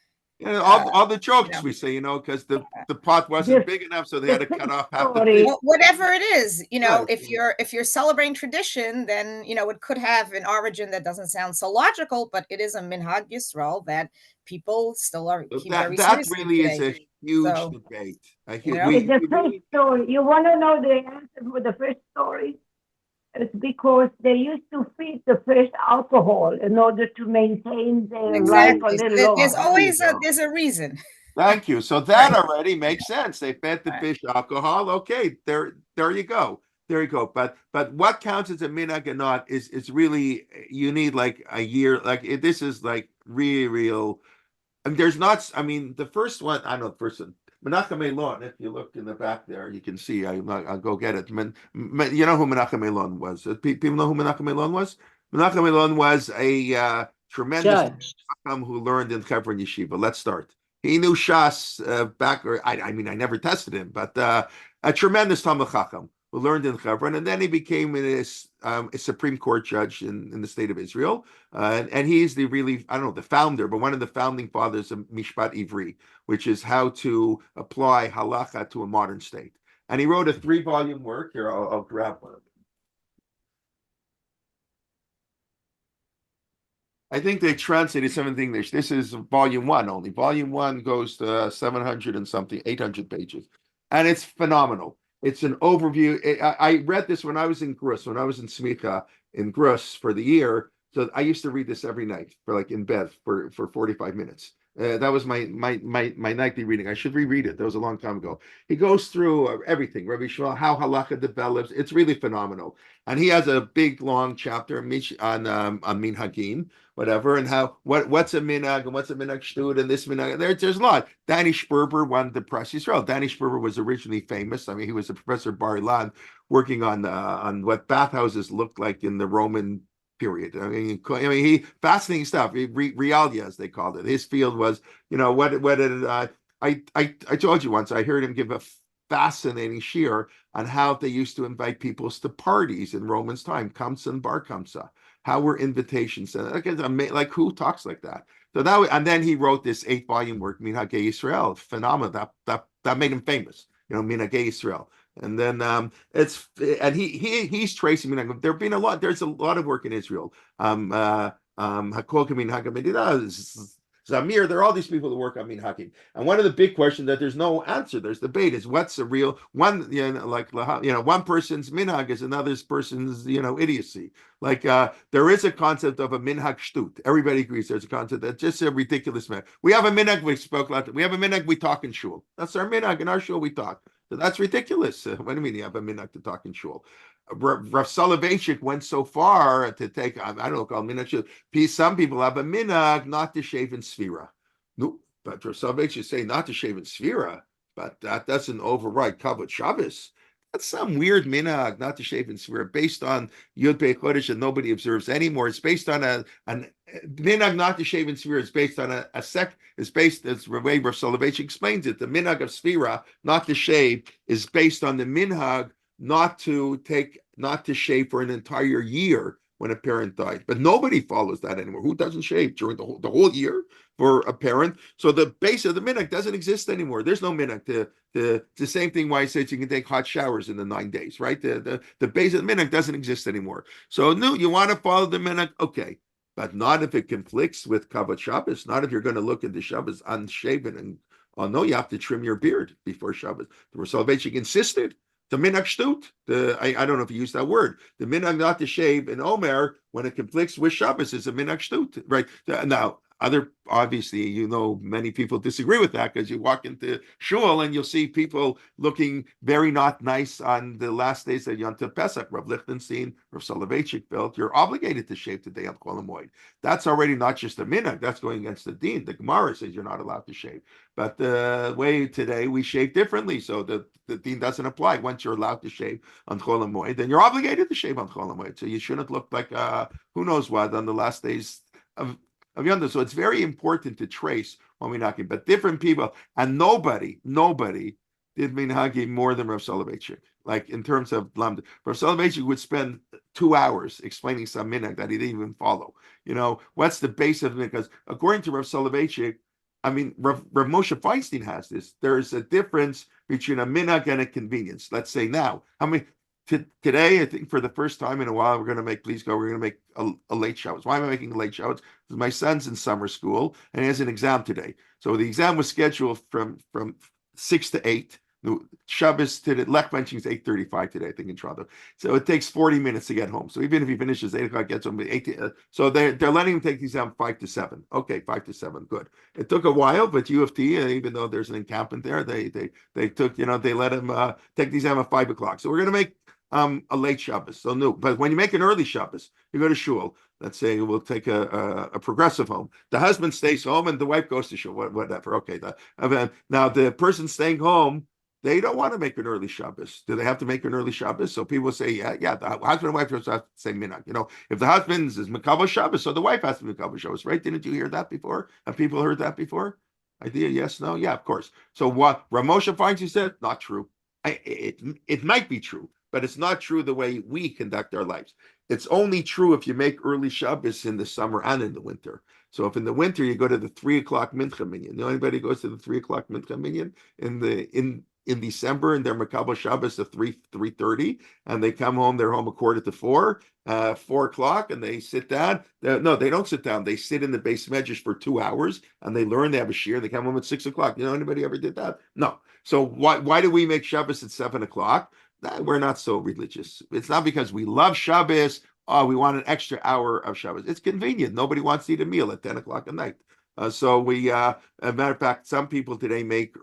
All the jokes we say, because the pot wasn't big enough, so they had to cut off half the fish. Whatever it is, if you're celebrating tradition, then it could have an origin that doesn't sound so logical, but it is a minhag Yisrael that people still keep very seriously. That really is a huge debate. It's the first story. You want to know the answer for the first story? It's because they used to feed the fish alcohol in order to maintain their life a little longer. There's always a reason. Thank you. So that already makes sense. They fed the fish alcohol. Okay, there you go. There you go. But what counts as a minhag or not is really, you need like a year. This is like real. I mean, the first one. I don't know the first one. Menachem Elon, if you look in the back there, you can see. I'll go get it. You know who Menachem Elon was? People know who Menachem Elon was? Menachem Elon was a tremendous Chacham who learned in Hebron Yeshiva. Let's start. He knew Shas back, or I mean, I never tested him, but a tremendous Talmud Chacham who learned in Hebron, and then he became a Supreme Court judge in the state of Israel, and he's the really, I don't know, the founder, but one of the founding fathers of Mishpat Ivri, which is how to apply halacha to a modern state. And he wrote a 3-volume work. Here, I'll grab one. I think they translated some in English. This is volume 1 only. Volume 1 goes to 700 and something, 800 pages. And it's phenomenal. It's an overview. I read this when I was in Grus, when I was in Smicha in Grus for the year. So I used to read this every night for like in bed for 45 minutes. That was my nightly reading. I should reread it. That was a long time ago. He goes through everything, Rabbi Shmuel, how halacha develops. It's really phenomenal. And he has a big, long chapter on minhagim, whatever, and how what's a minhag and what's a minhag shtut and this minhag. There's a lot. Danny Sperber won the Press Yisrael. Danny Sperber was originally famous. I mean, he was a professor at Bar Ilan working on what bathhouses looked like in the Roman period. I mean, he fascinating stuff. Realia, as they called it. His field was, what did I told you once. I heard him give a fascinating shiur on how they used to invite people to parties in Romans' time, Kamsa and Bar Kamsa. How were invitations sent? Like who talks like that? So and then he wrote this 8-volume work, Minhagei Yisrael, phenomenal. That made him famous. Minhagei Yisrael. And then he's tracing minhag. There's a lot of work in Israel. Hakol Minhag Medidah, Zamir, there are all these people that work on minhagim. And one of the big questions that there's no answer, there's debate, is what's the real one, one person's minhag is another person's, idiocy. Like there is a concept of a minhag shtut. Everybody agrees there's a concept that's just a ridiculous man. We have a minhag, we spoke about it. We have a minhag, we talk in shul. That's our minhag. In our shul we talk. So that's ridiculous. What do you mean you have a minhag to talk in shul? Rav Soloveitchik went so far to take, I don't know, called minhag. Some people have a minhag not to shave in sfira. No, but Rav Soloveitchik say not to shave in sfira, but that doesn't override kavod Shabbos. That's some weird minhag not to shave in sfira based on Yud Beit Chodesh that nobody observes anymore. It's based on a minhag not to shave in sfira. It's based on it's based, as the way Rav Soloveitchik explains it, the minhag of sfira not to shave is based on the minhag not to shave for an entire year when a parent died. But nobody follows that anymore. Who doesn't shave during the whole year for a parent? So the base of the minhag doesn't exist anymore. There's no minhag. It's the same thing why I said you can take hot showers in the 9 days, right? The base of the minhag doesn't exist anymore. So no, you want to follow the minhag, okay, but not if it conflicts with kavod Shabbos. Not if you're going to look at the Shabbos unshaven and no, you have to trim your beard before Shabbos. The Rav Soloveitchik insisted. The minhag shtut, I don't know if you use that word. The minhag not to shave in Omer when it conflicts with Shabbos is a minhag shtut, right? Now, obviously, many people disagree with that because you walk into shul and you'll see people looking very not nice on the last days of Yom Tov Pesach. Rav Lichtenstein, Rav Soloveitchik felt you're obligated to shave today on Chol Hamoed. That's already not just a minhag, that's going against the din. The Gemara says you're not allowed to shave. But the way today we shave differently, so the din doesn't apply. Once you're allowed to shave on Chol Hamoed, then you're obligated to shave on Chol Hamoed. So you shouldn't look like who knows what on the last days of Yom Tov. So it's very important to trace when we're knocking. But different people, and nobody did minhagim more than Rav Soloveitchik. Like in terms of lamda, Rav Soloveitchik would spend 2 hours explaining some minhag that he didn't even follow. What's the base of it? Because according to Rav Soloveitchik, I mean, Rav Moshe Feinstein has this. There is a difference between a minhag and a convenience. Let's say now, today, I think for the first time in a while, we're going to make a late Shabbos. Why am I making a late Shabbos? Because my son's in summer school and he has an exam today. So the exam was scheduled from 6 to 8. Shabbos to the Lech benching is 8:35 today, I think, in Toronto. So it takes 40 minutes to get home. So even if he finishes 8 o'clock, gets home at 8. So they're letting him take the exam 5 to 7. Okay, 5 to 7, good. It took a while, but U of T, even though there's an encampment there, they took, they let him take the exam at 5 o'clock. So we're going to make a late Shabbos. So no, but when you make an early Shabbos, you go to shul. Let's say we'll take a progressive home. The husband stays home and the wife goes to shul. Whatever. Okay. Now the person staying home, they don't want to make an early Shabbos. Do they have to make an early Shabbos? So people say, yeah. The husband and wife have to say minhag. If the husband is Mekabel Shabbos, so the wife has to be Mekabel Shabbos, right? Didn't you hear that before? Have people heard that before? idea? Yes, no, yeah, of course. So what Ramosha finds, he said, not true. It might be true, but it's not true the way we conduct our lives. It's only true if you make early Shabbos in the summer and in the winter. So if in the winter you go to the 3 o'clock mincha minyan, you know anybody goes to the 3 o'clock mincha minyan in December and they're Makabel Shabbos at 3:30 and they come home, they're home a quarter to 4, 4 o'clock, and they sit down. No, they don't sit down. They sit in the base medrash for 2 hours and they learn. They have a shiur. They come home at 6 o'clock. You know anybody ever did that? No. So why do we make Shabbos at 7 o'clock? We're not so religious. It's not because we love Shabbos. Oh, we want an extra hour of Shabbos. It's convenient. Nobody wants to eat a meal at 10 o'clock at night. So we, as a matter of fact, some people today make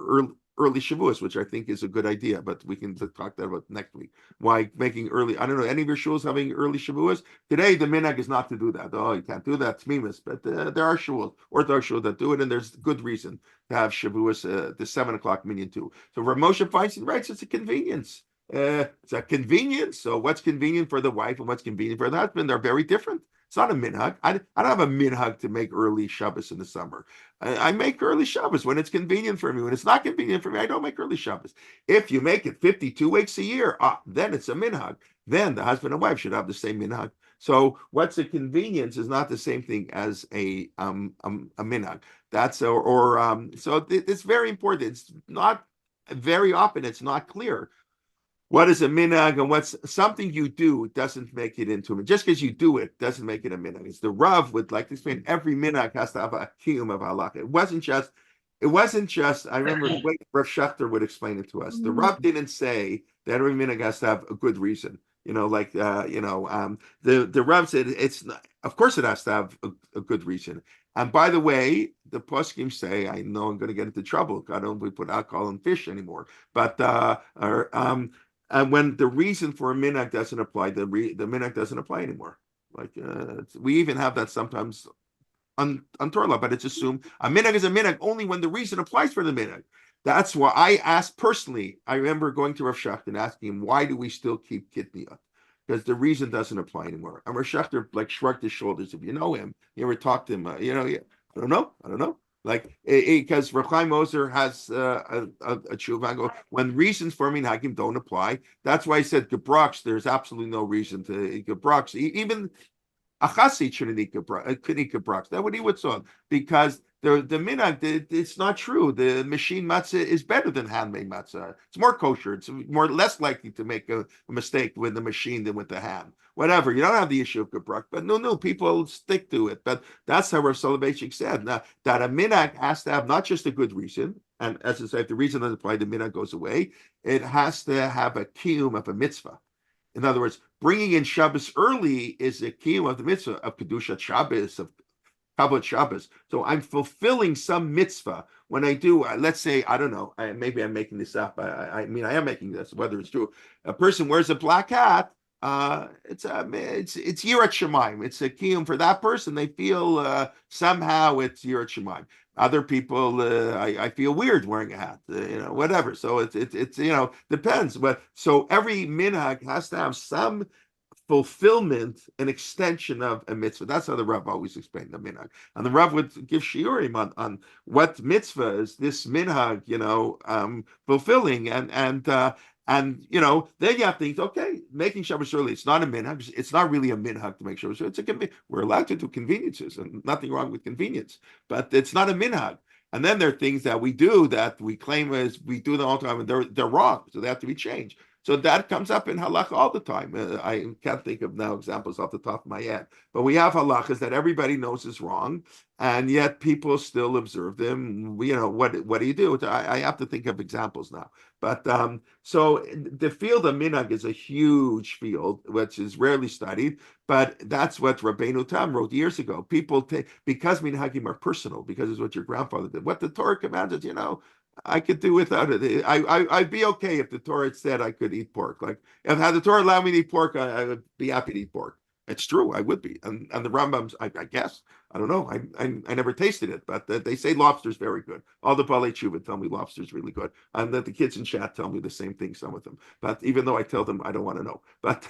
early Shavuos, which I think is a good idea, but we can talk that about next week. Why making early? I don't know. Any of your shuls having early Shavuos today? The minhag is not to do that. Oh, you can't do that. It's mimas. But there are shuls, Orthodox shuls that do it, and there's good reason to have Shavuos the 7 o'clock minyan too. So Rav Moshe Feinstein writes it's a convenience. It's a convenience. So what's convenient for the wife and what's convenient for the husband? They're very different. It's not a minhag. I don't have a minhag to make early Shabbos in the summer. I make early Shabbos when it's convenient for me. When it's not convenient for me, I don't make early Shabbos. If you make it 52 weeks a year, then it's a minhag. Then the husband and wife should have the same minhag. So what's a convenience is not the same thing as a minhag. That's so it's very important. It's not very often. It's not clear. What is a minhag and what's something you do doesn't make it into a minhag. Just because you do it doesn't make it a minhag. It's the Rav would like to explain every minhag has to have a kiyum of halakha. It wasn't just, I remember the way Rav Schechter would explain it to us. The Rav didn't say that every minhag has to have a good reason. The Rav said it's not, of course it has to have a good reason. And by the way, the poskim say, I know I'm going to get into trouble. I don't we put alcohol in fish anymore. But and when the reason for a minhag doesn't apply, the minhag doesn't apply anymore. Like we even have that sometimes on Torah, but it's assumed a minhag is a minhag only when the reason applies for the minhag. That's why I asked personally. I remember going to Rav Schechter and asking him, why do we still keep kitniyah? Because the reason doesn't apply anymore. And Rav Schechter like shrugged his shoulders. If you know him, you ever talk to him, I don't know. Like because Rav Chaim Moser has a tshuva. When reasons for minhagim don't apply, that's why he said gebrachs. There's absolutely no reason to gebrachs. Even a chassid shouldn't eat gebrachs. That's what he would say because the minhag it's not true. The machine matzah is better than handmade matzah. It's more kosher. It's less likely to make a mistake with the machine than with the hand. Whatever, you don't have the issue of gebrach, but no, people stick to it. But that's how Rav Soloveitchik said now, that a minhag has to have not just a good reason, and as I say, if the reason doesn't apply, the minhag goes away. It has to have a kiyum of a mitzvah. In other words, bringing in Shabbos early is a kiyum of the mitzvah of kedushat Shabbos, of Kabbalat Shabbos. So I'm fulfilling some mitzvah when I do. Let's say I don't know. Maybe I'm making this up. I mean I am making this. Whether it's true, a person wears a black hat. It's Yirat Shemaim. It's a kiyum for that person. They feel somehow it's Yirat Shemaim. Other people, I feel weird wearing a hat. Whatever. So it's depends. But so every minhag has to have some fulfillment and extension of a mitzvah. That's how the Rav always explained the minhag. And the Rav would give shiurim on what mitzvah is this minhag, fulfilling and then you have to think, okay, making Shabbos early, it's not a minhag. It's not really a minhag to make Shabbos early. We're allowed to do conveniences, and nothing wrong with convenience, but it's not a minhag. And then there are things that we do that we claim as we do them all the time, and they're wrong, so they have to be changed. So that comes up in halacha all the time. I can't think of now examples off the top of my head, but we have halachas that everybody knows is wrong, and yet people still observe them. What do you do? I have to think of examples now. But so the field of minhag is a huge field, which is rarely studied. But that's what Rabbeinu Tam wrote years ago. People take because minhagim are personal, because it's what your grandfather did. What the Torah commanded, I could do without it. I'd be okay if the Torah said I could eat pork. Like if had the Torah allowed me to eat pork, I would be happy to eat pork. It's true. I would be, and the Rambam's. I guess I don't know. I never tasted it, but they say lobster's very good. All the Balei Tshuva tell me lobster's really good, and that the kids in chat tell me the same thing. Some of them, but even though I tell them I don't want to know. But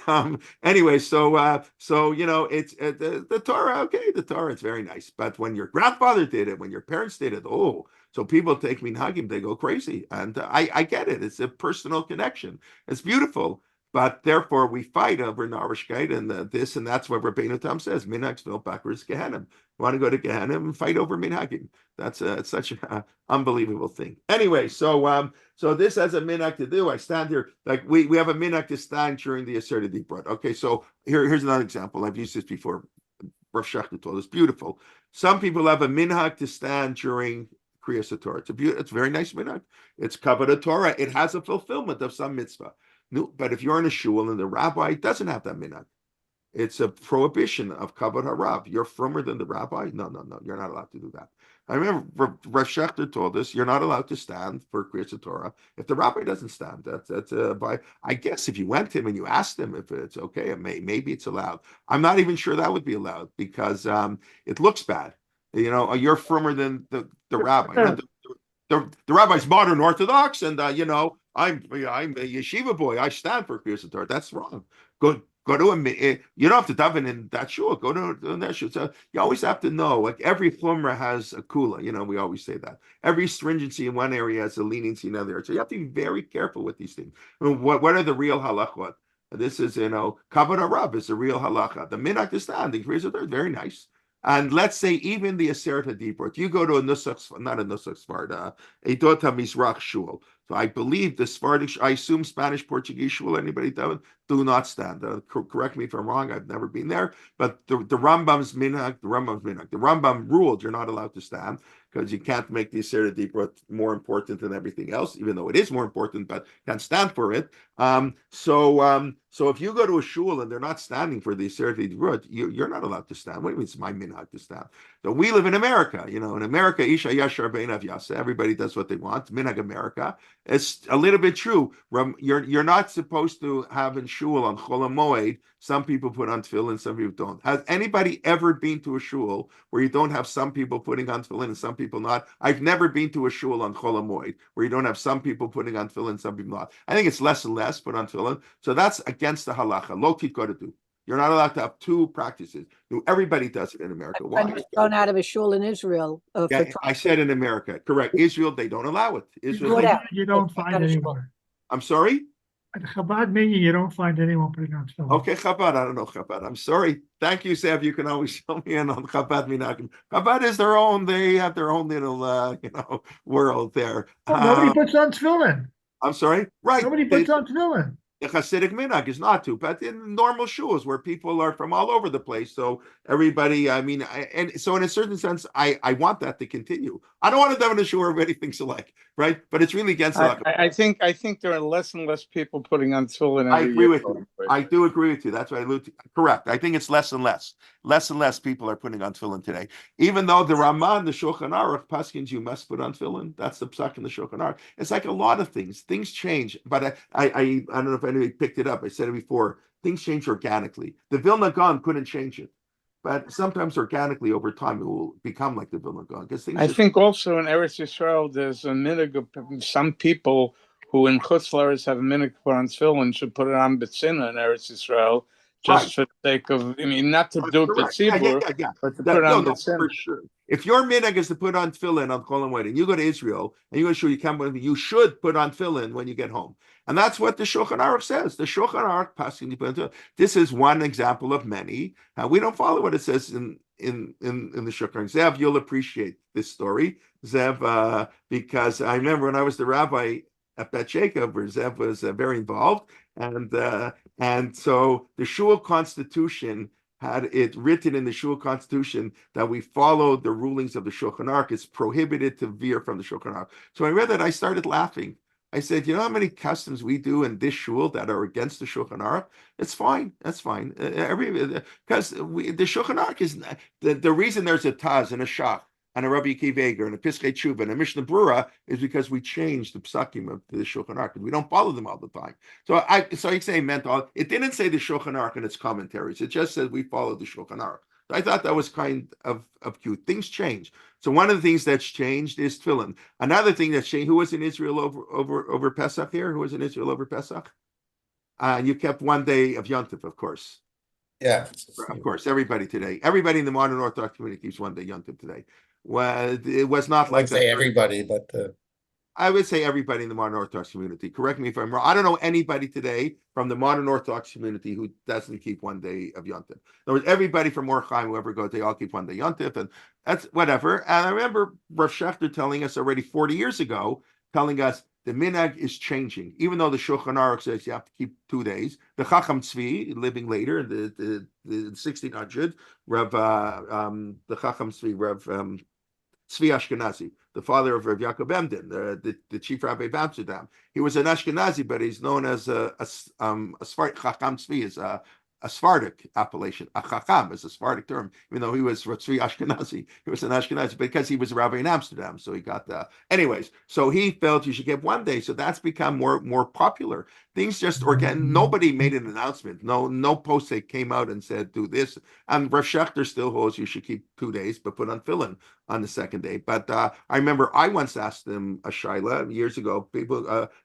anyway, so you know, it's the Torah. Okay, the Torah, it's very nice. But when your grandfather did it, when your parents did it, oh, so people take minhagim, they go crazy, and I get it. It's a personal connection. It's beautiful. But therefore, we fight over Narishkeit and this, and that's what Rabbeinu Tam says. Minhag's built backwards Gehenim. Want to go to Gehenim and fight over minhagim? That's it's such an unbelievable thing. Anyway, so this has a minhag to do. I stand here like we have a minhag to stand during the asserted deep breath. Okay, so here's another example. I've used this before. Rav Shechter told us beautiful. Some people have a minhag to stand during Kriyas Torah. It's a very nice minhag. It's Kavod Torah. It has a fulfillment of some mitzvah. No, but if you're in a shul and the rabbi doesn't have that minhag, it's a prohibition of kavod harab. You're firmer than the rabbi. No, you're not allowed to do that. I remember Rav Shechter told us you're not allowed to stand for Kriyas Torah if the rabbi doesn't stand. That's by. I guess if you went to him and you asked him if it's okay, maybe it's allowed. I'm not even sure that would be allowed because it looks bad. You know, you're firmer than the rabbi. The rabbi's modern Orthodox, and I'm a yeshiva boy. I stand for Kriyas Torah. That's wrong. Go to a. You don't have to daven in that shul. Go to that shul. So you always have to know. Like every chumrah has a kula. We always say that. Every stringency in one area has a leniency in another. So you have to be very careful with these things. What are the real halachot? This is kavod harab is the real halacha. The minhag to stand, the Kriyas Torah is very nice. And let's say even the Aseret HaDibrot, you go to a Nusach, not a Nusach Sfarda, a Dota Mizrach Shul. So I believe the Sephardic, I assume Spanish, Portuguese shul, anybody do not stand. Correct me if I'm wrong, I've never been there. But the Rambam's minhag, the Rambam ruled you're not allowed to stand because you can't make the Aseret HaDibrot more important than everything else, even though it is more important, but can't stand for it. So if you go to a shul and they're not standing for the Aseret HaDibrot, you're not allowed to stand. What do you mean it's my minhag to stand? So we live in America. In America, Isha Yashar Beinav Yasa. Everybody does what they want. Minhag America. It's a little bit true. You're not supposed to have in shul on Chol HaMoed. Some people put on tefillin, some people don't. Has anybody ever been to a shul where you don't have some people putting on tefillin and some people not? I've never been to a shul on Chol HaMoed where you don't have some people putting on tefillin, some people not. I think it's less and less put on tefillin. So that's against the halacha. Lo titkodetu. You're not allowed to have two practices. Everybody does it in America. Why? I was thrown out of a shul in Israel. I said in America. Correct. Israel, they don't allow it. Israel, you don't find anywhere. I'm sorry? At Chabad meeting, you don't find anyone putting on tefillin. Okay, Chabad. I don't know Chabad. I'm sorry. Thank you, Zev. You can always show me in on Chabad minhagim. Chabad is their own. They have their own little, world there. Nobody puts on tefillin. I'm sorry. Right. Nobody puts on tefillin. The Hasidic minhag is not to, but in normal shuls where people are from all over the place, so everybody, and so in a certain sense, I want that to continue. I don't want to live in a shul where everybody thinks alike, right? But it's really against the I think there are less and less people putting on tefillin. I agree with you. I do agree with you. That's what I allude to. Correct. I think it's less and less. Less and less people are putting on tefillin today. Even though the Raman, the Shulchan Aruch, paskins you must put on tefillin. That's the psak in the Shulchan Aruch. It's like a lot of things. Things change, but I don't know if anybody picked it up. I said it before. Things change organically. The Vilna Gaon couldn't change it, but sometimes organically over time it will become like the Vilna Gaon. I think also in Eretz Yisrael there's a minhag of some people who in Chutz Laretz have a minhag to put on tefillin should put it on B'tzina in Eretz Yisrael just for the sake of, not to do it B'tzibur, but to put it on B'tzina. For sure. If your minhag is to put on tefillin on Chol HaMoed and you go to Israel and you go to shul, you should put on tefillin when you get home. And that's what the Shulchan Aruch says. The Shulchan Aruch passing the tefillin. This is one example of many. We don't follow what it says in the Shulchan Aruch. Zev, you'll appreciate this story, Zev, because I remember when I was the rabbi at Bet Jacob, where Zev was very involved, and so the shul constitution had it written in the shul constitution that we follow the rulings of the Shulchan Aruch. It's prohibited to veer from the Shulchan Aruch. So I read that, I started laughing. I said, you know how many customs we do in this shul that are against the Shulchan Aruch? It's fine. That's fine. Because the Shulchan Aruch is the reason there's a taz and a shach and a Rabbi Akiva and a Piskei Tshuva and a Mishnah Brura is because we changed the psakim of the Shulchan Aruch. We don't follow them all the time. So you say meant all. It didn't say the Shulchan Aruch in its commentaries. It just said we follow the Shulchan Aruch. I thought that was kind of cute. Things change. So one of the things that's changed is tefillin. Another thing that's changed. Who was in Israel over Pesach here? Who was in Israel over Pesach? You kept one day of Yom Tov, of course. Yeah. Of course, everybody today. Everybody in the modern Orthodox community keeps one day Yom Tov today. Well, it was not like I'd say everybody, but I would say everybody in the modern Orthodox community. Correct me if I'm wrong. I don't know anybody today from the modern Orthodox community who doesn't keep one day of Yom Tov. In other words, everybody from Orchaim, whoever goes, they all keep one day Yom Tov, and that's whatever. And I remember Rav Shechter telling us already 40 years ago, telling us the minhag is changing. Even though the Shulchan Aruch says you have to keep 2 days, the Chacham Tzvi, living later in the 1600, the Chacham Tzvi, Rav Tzvi Ashkenazi, the father of Rav Yaakov Emden, the chief rabbi of Amsterdam. He was an Ashkenazi, but he's known as a Sephardic. Chacham Tzvi is a Sephardic appellation. A Chacham is a Sephardic term, even though he was Tzvi Ashkenazi. He was an Ashkenazi because he was a rabbi in Amsterdam. So he got the. Anyways, so he felt you should get one day. So that's become more popular. Things just nobody made an announcement. No post that came out and said do this. And Rav Shechter still holds you should keep 2 days, but put on tefillin on the second day. But I remember I once asked them a shaila years ago.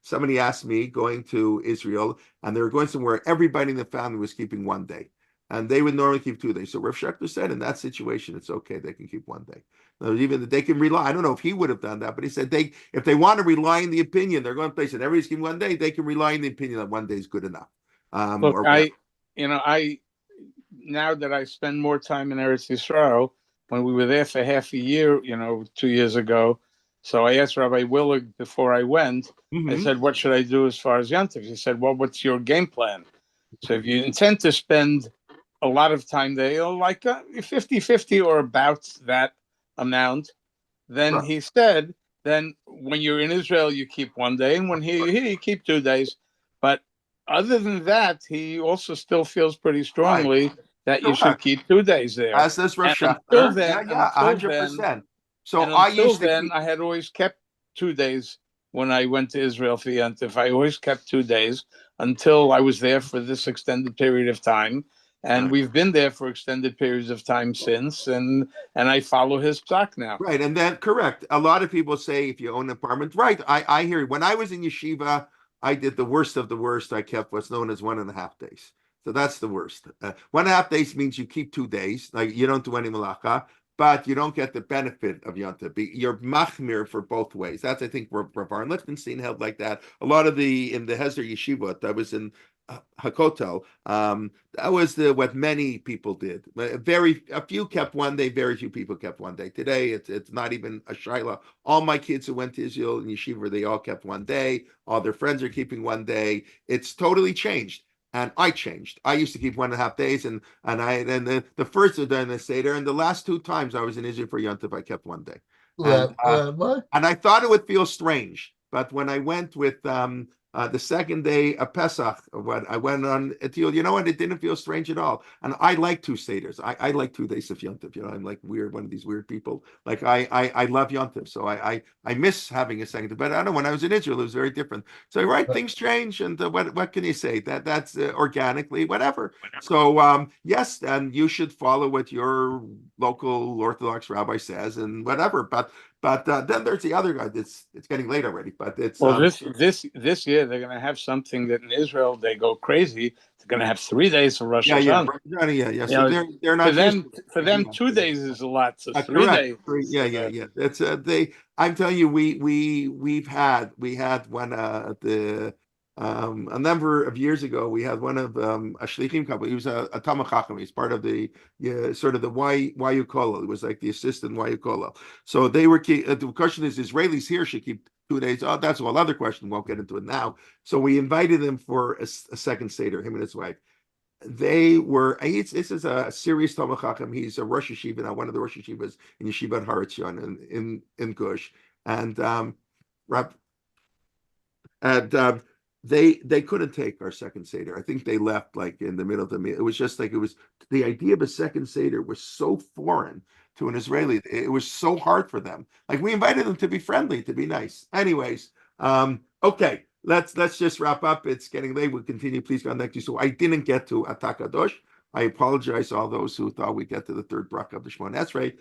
Somebody asked me going to Israel, and they were going somewhere. Everybody in the family was keeping one day, and they would normally keep 2 days. So Rav Shechter said, in that situation, it's okay. They can keep one day. Even they can rely. I don't know if he would have done that, but he said if they want to rely on the opinion, they're going to place it. Everybody's keeping one day. They can rely on the opinion that one day is good enough. Look, now that I spend more time in Eretz Yisrael, when we were there for half a year, 2 years ago, so I asked Rabbi Willig before I went, I said, what should I do as far as Yom Tov? He said, well, what's your game plan? So if you intend to spend a lot of time there, like 50-50 or about that amount, then he said, then when you're in Israel, you keep one day, and when you're here, you keep 2 days. But other than that, he also still feels pretty strongly that you should keep 2 days there. As does Rav Shechter. Until then, 100%. So I had always kept 2 days when I went to Israel for Yom Tov. I always kept 2 days until I was there for this extended period of time. And we've been there for extended periods of time since, and I follow his psak now. Right, and then correct. A lot of people say if you own an apartment, right? I hear. When I was in yeshiva, I did the worst of the worst. I kept what's known as 1.5 days. So that's the worst. 1.5 days means you keep 2 days, like you don't do any malacha, but you don't get the benefit of Yom Tov. You're machmir for both ways. That's I think where Rav Aaron Lichtenstein held like that. A lot of in the Hesder yeshiva that was in Hakotel, that was what many people did. A few kept one day, very few people kept one day. Today, it's not even a shaila. All my kids who went to Israel and yeshiva, they all kept one day. All their friends are keeping one day. It's totally changed. And I changed. I used to keep 1.5 days, and the first of the Seder, and the last 2 times I was in Israel for Yom Tov, I kept one day. And I thought it would feel strange, but when I went with the second day of Pesach, when I went on Etil, you know what? It didn't feel strange at all. And I like 2 Seders. I like 2 days of Yom Tov. I'm like weird, one of these weird people. Like I love Yom Tov, so I miss having a second. But I don't know. When I was in Israel, it was very different. So things change, and what can you say? That's organically whatever. So yes, and you should follow what your local Orthodox rabbi says and whatever. But then there's the other guy. It's getting late already, but it's this year they're going to have something that in Israel they go crazy. They're going to have 3 days for Rosh Hashanah. Yeah. So they're not for them 2 days is a lot. So 3 correct. days. Yeah. That's I'm telling you, we had one a number of years ago. We had one of a shlichim couple. He was a Talmid Chacham. He's part of the sort of the YU Kollel. It was like the assistant YU Kollel. So they were. The question is, Israelis here should keep 2 days. Oh, that's a whole other question. Won't get into it now. So we invited him for a second Seder, him and his wife. They were. This is a serious Talmid Chacham. He's a Rosh Yeshiva now, one of the Rosh Yeshivas in Yeshivat Har Etzion in Gush, and they couldn't take our second Seder. I think they left like in the middle of the meal. It was just like the idea of a second Seder was so foreign to an Israeli. It was so hard for them. Like we invited them to be friendly, to be nice. Anyways, okay, let's just wrap up. It's getting late. We'll continue. Please contact you. So I didn't get to Kadosh. I apologize to all those who thought we'd get to the third bracha of the Shemon Esrei.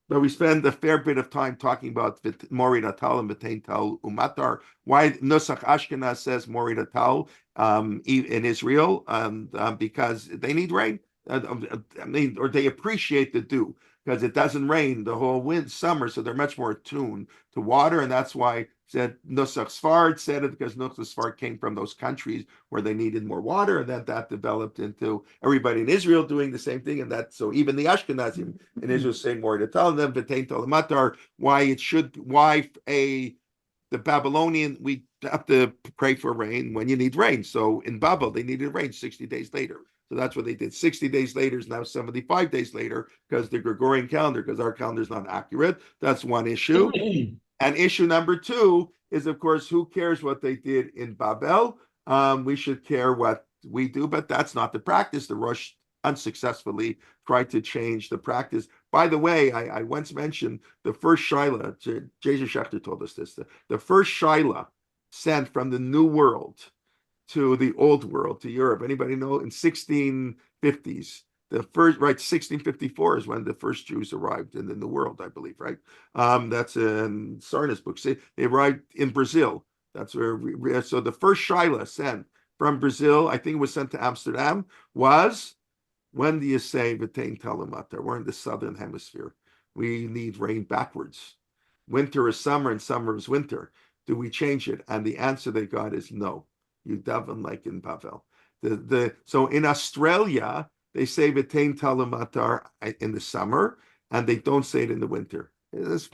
But we spend a fair bit of time talking about Mori Natal and V'tein Tal Umatar. Why Nusach Ashkenaz says Mori Natal in Israel, because they need rain. Or they appreciate the dew because it doesn't rain the whole summer, so they're much more attuned to water, and that's why said Nusach Sfard said it, because Nusach Sfard came from those countries where they needed more water, and then that developed into everybody in Israel doing the same thing, and that so even the Ashkenazim in Israel saying more to tell them V'tein Tal Matar, the Babylonian, we have to pray for rain when you need rain. So in Babel, they needed rain 60 days later. So that's what they did. 60 days later is now 75 days later because the Gregorian calendar, because our calendar is not accurate. That's one issue. And issue number two is, of course, who cares what they did in Babel? We should care what we do, but that's not the practice. The Rosh unsuccessfully tried to change the practice. By the way, I once mentioned the first Shaila, J.J. Schechter told us this, the first Shaila sent from the New World to the Old World, to Europe. Anybody know? In 1650s, the first, right, 1654 is when the first Jews arrived in the New World, I believe, right? That's in Sarna's book. They arrived in Brazil. That's where, so the first Shaila sent from Brazil, I think it was sent to Amsterdam, was, when do you say V'tein Tal Umatar? We're in the southern hemisphere. We need rain backwards. Winter is summer and summer is winter. Do we change it? And the answer they got is no. You daven like in Bavel. So in Australia, they say V'tein Tal Umatar in the summer, and they don't say it in the winter. It's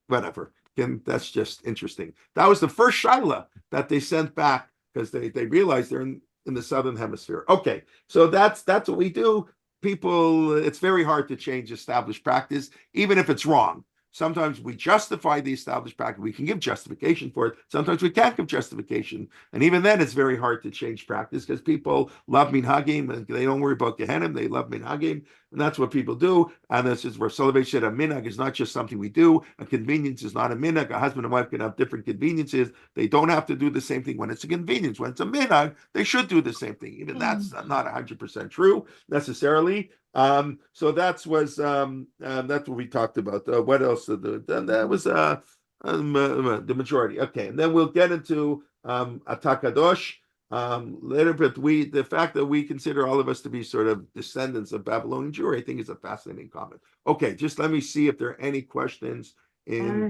whatever. And that's just interesting. That was the first Shaila that they sent back because they realized they're in the southern hemisphere. Okay, so that's what we do. People, it's very hard to change established practice, even if it's wrong. Sometimes we justify the established practice. We can give justification for it. Sometimes we can't give justification. And even then, it's very hard to change practice because people love minhagim and they don't worry about Gehenim. They love minhagim. And that's what people do. And this is where Solovey said a minhag is not just something we do. A convenience is not a minhag. A husband and wife can have different conveniences. They don't have to do the same thing when it's a convenience. When it's a minhag, they should do the same thing. Even that's not 100% true necessarily. So that's what we talked about. What else? That was the majority. Okay, and then we'll get into Kadosh. Later, but the fact that we consider all of us to be sort of descendants of Babylonian Jewry, I think is a fascinating comment. Okay, just let me see if there are any questions yeah.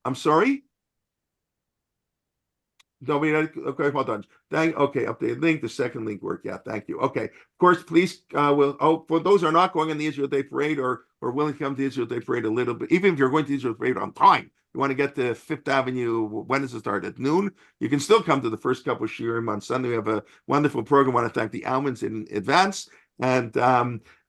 I'm sorry? No, okay, hold on. Okay, updated link. The second link worked. Yeah, thank you. Okay, of course, please. For those who are not going on the Israel Day Parade or willing to come to the Israel Day Parade a little bit, even if you're going to the Israel Day Parade on time, you want to get to Fifth Avenue. When does it start? At noon. You can still come to the first couple of shiurim on Sunday. We have a wonderful program. I want to thank the Almonds in advance, and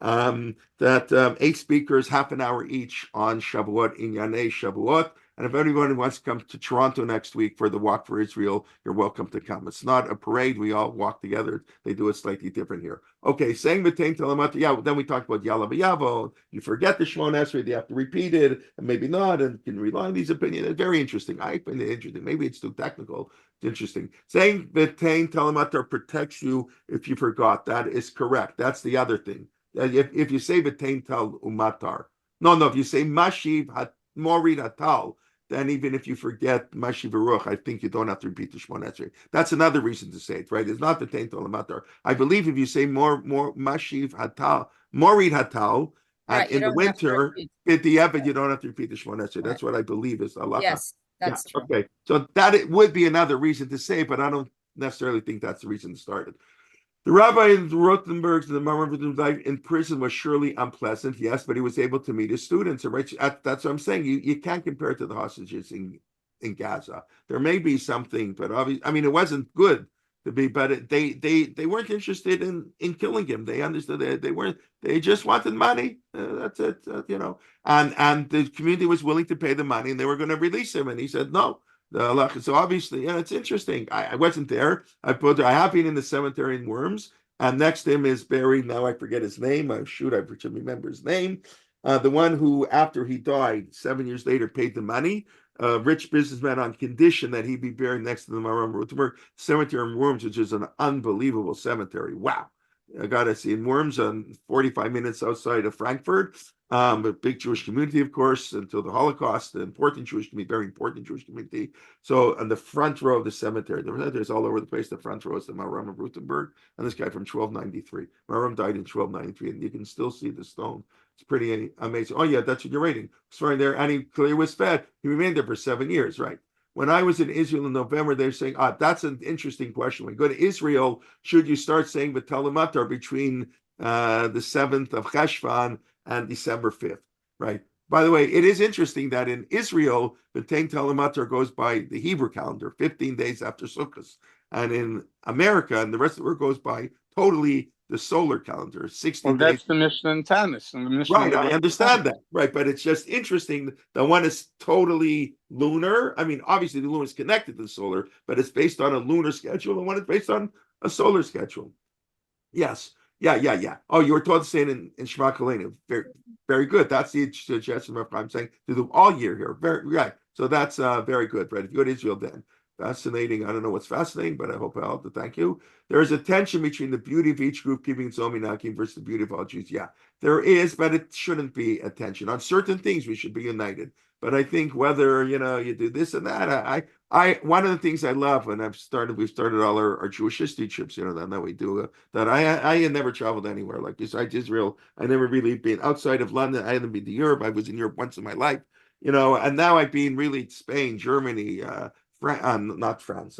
8 speakers, half an hour each on Shavuot, Inyanei Shavuot. And if anyone wants to come to Toronto next week for the Walk for Israel, you're welcome to come. It's not a parade. We all walk together. They do it slightly different here. Okay, saying V'tein Tal Umatar. Yeah, then we talked about Yala V'Yavo. You forget the Shemon Esrei, you have to repeat it, and maybe not, and can rely on these opinions. It's very interesting. I find it interesting. Maybe it's too technical. It's interesting. Saying V'tein Tal Umatar protects you if you forgot. That is correct. That's the other thing. If you say V'tein Tal Umatar, if you say Mashiv Mori Natal, then even if you forget Mashiv Baruch, I think you don't have to repeat the Shemon Esrei. That's another reason to say it, right? It's not the V'tein Tal Umatar. I believe if you say more Mashiv Hatal, Morid Hatal, and in the winter, at the Evid, you don't have to repeat the Shemon Esrei. That's what I believe is halacha. Yes, that's true. Okay, so that it would be another reason to say, but I don't necessarily think that's the reason to start it. The rabbi in Rothenburg, the Mamre life in prison was surely unpleasant, yes, but he was able to meet his students. And that's what I'm saying. You can't compare it to the hostages in Gaza. There may be something, but obviously, I mean, it wasn't good to be, but they weren't interested in killing him. They understood they just wanted money. That's it, And the community was willing to pay the money, and they were going to release him. And he said no. So obviously, it's interesting. I wasn't there. I have been in the cemetery in Worms, And next to him is buried, now I forget his name. I should remember his name. The one who, after he died, 7 years later, paid the money. Rich businessman on condition that he be buried next to the Maram Rutenberg Cemetery in Worms, which is an unbelievable cemetery. Wow. I got to see in Worms, 45 minutes outside of Frankfurt. A big Jewish community, of course, until the Holocaust, an important Jewish community, very important Jewish community. So on the front row of the cemetery, there's all over the place. The front row is the Maram of Rutenberg, and this guy from 1293. Maram died in 1293, and you can still see the stone. It's pretty amazing. Oh yeah, that's what you're rating. It's right there, and he clearly was fed. He remained there for 7 years, right? When I was in Israel in November, they're saying, that's an interesting question. When you go to Israel, should you start saying V'Tel Matar between the 7th of Cheshvan and December 5th, right? By the way, it is interesting that in Israel, the V'Tein Telematar goes by the Hebrew calendar, 15 days after Sukkot. And in America and the rest of the world goes by totally the solar calendar, 60 Well, days. that's the Mishnah and Tanis. And the Mishnah Right, I understand that, right? But it's just interesting that one is totally lunar. I mean, obviously the lunar is connected to the solar, but it's based on a lunar schedule, and one is based on a solar schedule. Yes. Yeah. Oh, you were taught to say it in Shema Kolenu. Very, very good. That's the suggestion I'm saying to do all year here. Very right. So that's very good, right? If you go to Israel, then fascinating. I don't know what's fascinating, but I hope I'll have to thank you. There is a tension between the beauty of each group keeping its own minakim versus the beauty of all Jews. Yeah, there is, but it shouldn't be a tension. On certain things, we should be united. But I think whether you do this and that, I one of the things I love, and we've started all our Jewish history trips, that we do. That I had never traveled anywhere like besides Israel. I never really been outside of London. I hadn't been to Europe. I was in Europe once in my life, and now I've been really Spain, Germany, not France,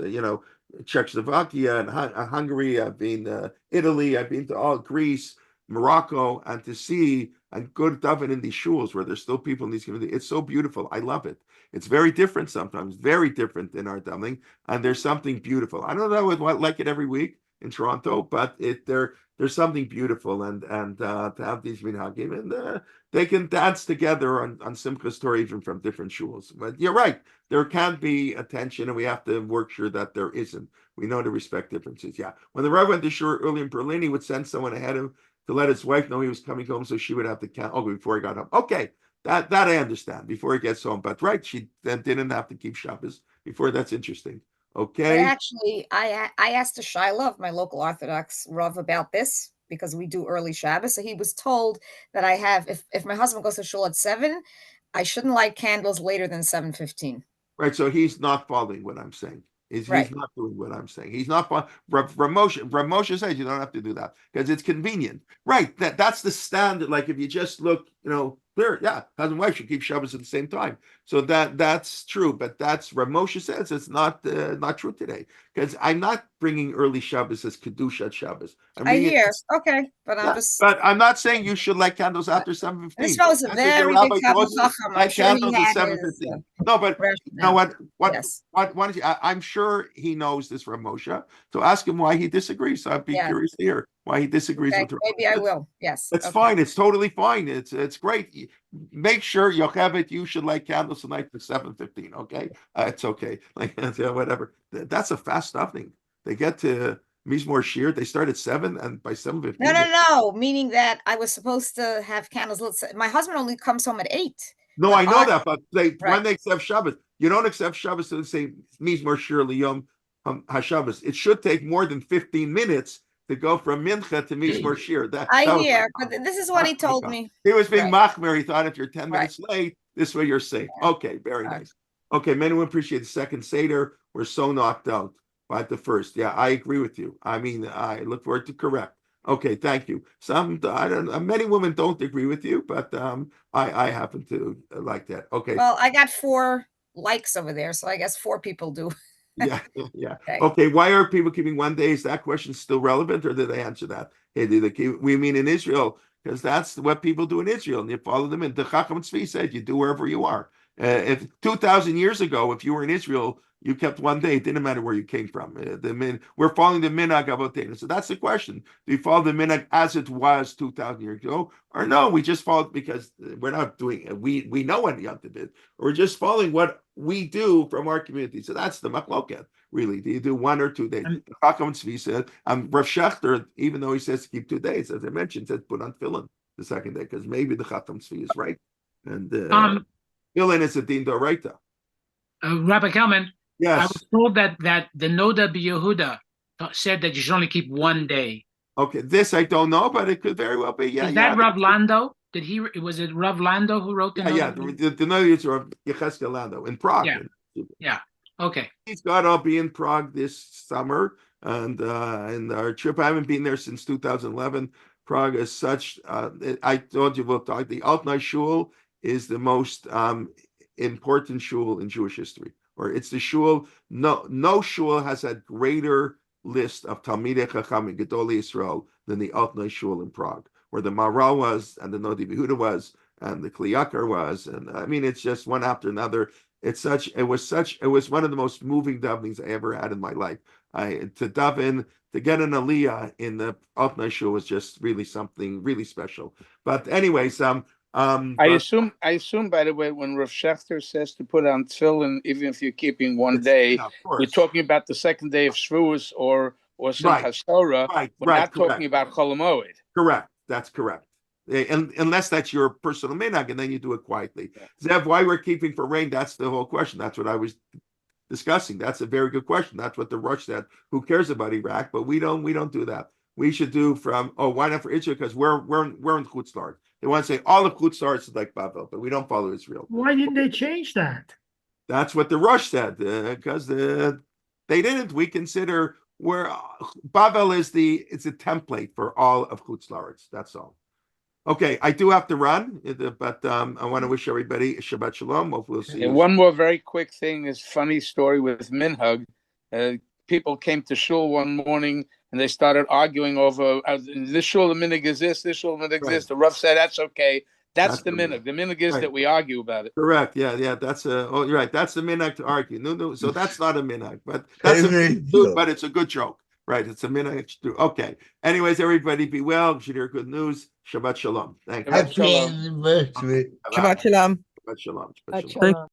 Czechoslovakia and Hungary. I've been Italy. I've been to all Greece, Morocco, and to see and go to daven in these shuls where there's still people in these communities. It's so beautiful. I love it. It's very different sometimes, very different in our davening, and there's something beautiful. I don't know if I would like it every week in Toronto, but there's something beautiful, and to have these minhagim, and they can dance together on Simchas Torah even from different shuls. But you're right, there can be a tension, and we have to work sure that there isn't. We know to respect differences. Yeah, when the Rav went to shul early in Berlin, he would send someone ahead of him to let his wife know he was coming home, so she would have to count. Oh, before he got home. Okay, that I understand. Before he gets home, but right, she then didn't have to keep Shabbos before. That's interesting. Okay. But actually, I asked a Shiloh of my local Orthodox Rav about this because we do early Shabbos. So he was told that I have, if my husband goes to shul at 7, I shouldn't light candles later than 7:15. Right. So he's not following what I'm saying. He's not doing what I'm saying. He's not following. Ramosha says you don't have to do that because it's convenient. Right. That's the standard. Like if you just look, clear. Yeah, husband and wife should keep Shabbos at the same time. So that's true. But that's Ramosha says it's not true today because I'm not bringing early Shabbos as Kedushat Shabbos. I hear. Okay, but I'm just. But I'm not saying you should light candles after 7:15. This was a very big Chacham. I'm sure he had his. No, but you know what? Yes. I'm sure he knows this from Moshe. So ask him why he disagrees. So I'd be curious to hear why he disagrees with her. Maybe I will. Yes. It's fine. It's totally fine. It's great. Make sure Yocheved, you should light candles tonight for 7:15. Okay, it's okay. Like whatever. That's a fast stuffing. They get to Mizmor Shir. They start at 7, and by 7:15. No. Meaning that I was supposed to have candles. My husband only comes home at 8. No, I know that, but when they accept Shabbos, you don't accept Shabbos to say Mizmor Shir Liyom HaShabbos. It should take more than 15 minutes to go from Mincha to Mizmor Shir. I hear, but this is what he told me. He was being machmer. He thought if you're 10 minutes late, this way you're safe. Okay, very nice. Okay, many would appreciate the second Seder. We're so knocked out by the first. Yeah, I agree with you. I mean, I look forward to correct. Okay, thank you. Many women don't agree with you, but I happen to like that. Okay. Well, I got 4 likes over there, so I guess 4 people do. Yeah. Okay, why are people keeping one day? Is that question still relevant, or did they answer that? Hey, we mean in Israel, because that's what people do in Israel, and you follow them in. The Chacham Tzvi said you do wherever you are. If 2,000 years ago, if you were in Israel, you kept one day. It didn't matter where you came from. We're following the minhag avotenu. So that's the question: do you follow the minhag as it was 2,000 years ago, or no? We just follow it because we're not doing it. We know what Yom Tov is. We're just following what we do from our community. So that's the machloket. Really, do you do 1 or 2 days? Chacham Tzvi said, Rav Shechter, even though he says to keep 2 days, as I mentioned, says put on tefillin the second day because maybe the Chacham Tzvi is right, and tefillin is a din d'oraita. Rabbi Kelman, I Yes. was told that the Noda B'Yehuda said that you should only keep 1 day. Okay, this I don't know, but it could very well be. Yeah, Is yeah. that Rav Lando? Was it Rav Lando who wrote the Yeah, Noda? yeah. The Noda are Yecheskel Lando in Prague. Yeah. Okay. He's got. I'll be in Prague this summer, and our trip. I haven't been there since 2011. Prague is such. I told you we'll talk. The Altnai Shul is the most important shul in Jewish history, or it's the shul. No shul has a greater list of Talmidei Chachamim Gedolei Yisrael than the Altnai Shul in Prague, where the Maharal was, and the Nodi B'Yehuda was, and the Kli Yakar was, and I mean it's just one after another. It was one of the most moving davenings I ever had in my life. To daven, to get an aliyah in the Altnai Shul was just really something really special. But anyways, I assume, by the way, when Rav Shechter says to put on tefillin, even if you're keeping 1 day, yeah, of course. we're talking about the second day of Shavuos or Simchas Torah. We're not talking about Chol Hamoed. Correct. That's correct. Unless that's your personal minhag, and then you do it quietly. Zev, why we're keeping for rain? That's the whole question. That's what I was discussing. That's a very good question. That's what the Rush said. Who cares about Iraq? But we don't do that. We should do why not for Israel? Because we're in Chutz La'aretz. They want to say all of Chutz La'aretz is like Babel, but we don't follow Israel. Why didn't they change that? That's what the Rush said, because they didn't. We consider where Babel is it's a template for all of Chutz La'aretz. That's all. Okay, I do have to run, but I want to wish everybody Shabbat Shalom. Hopefully we'll see you. And one more very quick thing is funny story with Minhag. People came to shul one morning and they started arguing over this shul the minhag is this shul the minhag exists. The Rav said that's okay. That's the minhag. The minhag is that we argue about it. Correct. Yeah. That's you're right. That's the minhag to argue. No. So that's not a minhag, but but it's a good joke. Right, it's a minhag. Okay. Anyways, everybody be well. Should hear good news. Shabbat Shalom. Thank you. Shabbat Shalom. Shabbat Shalom. Shabbat shalom.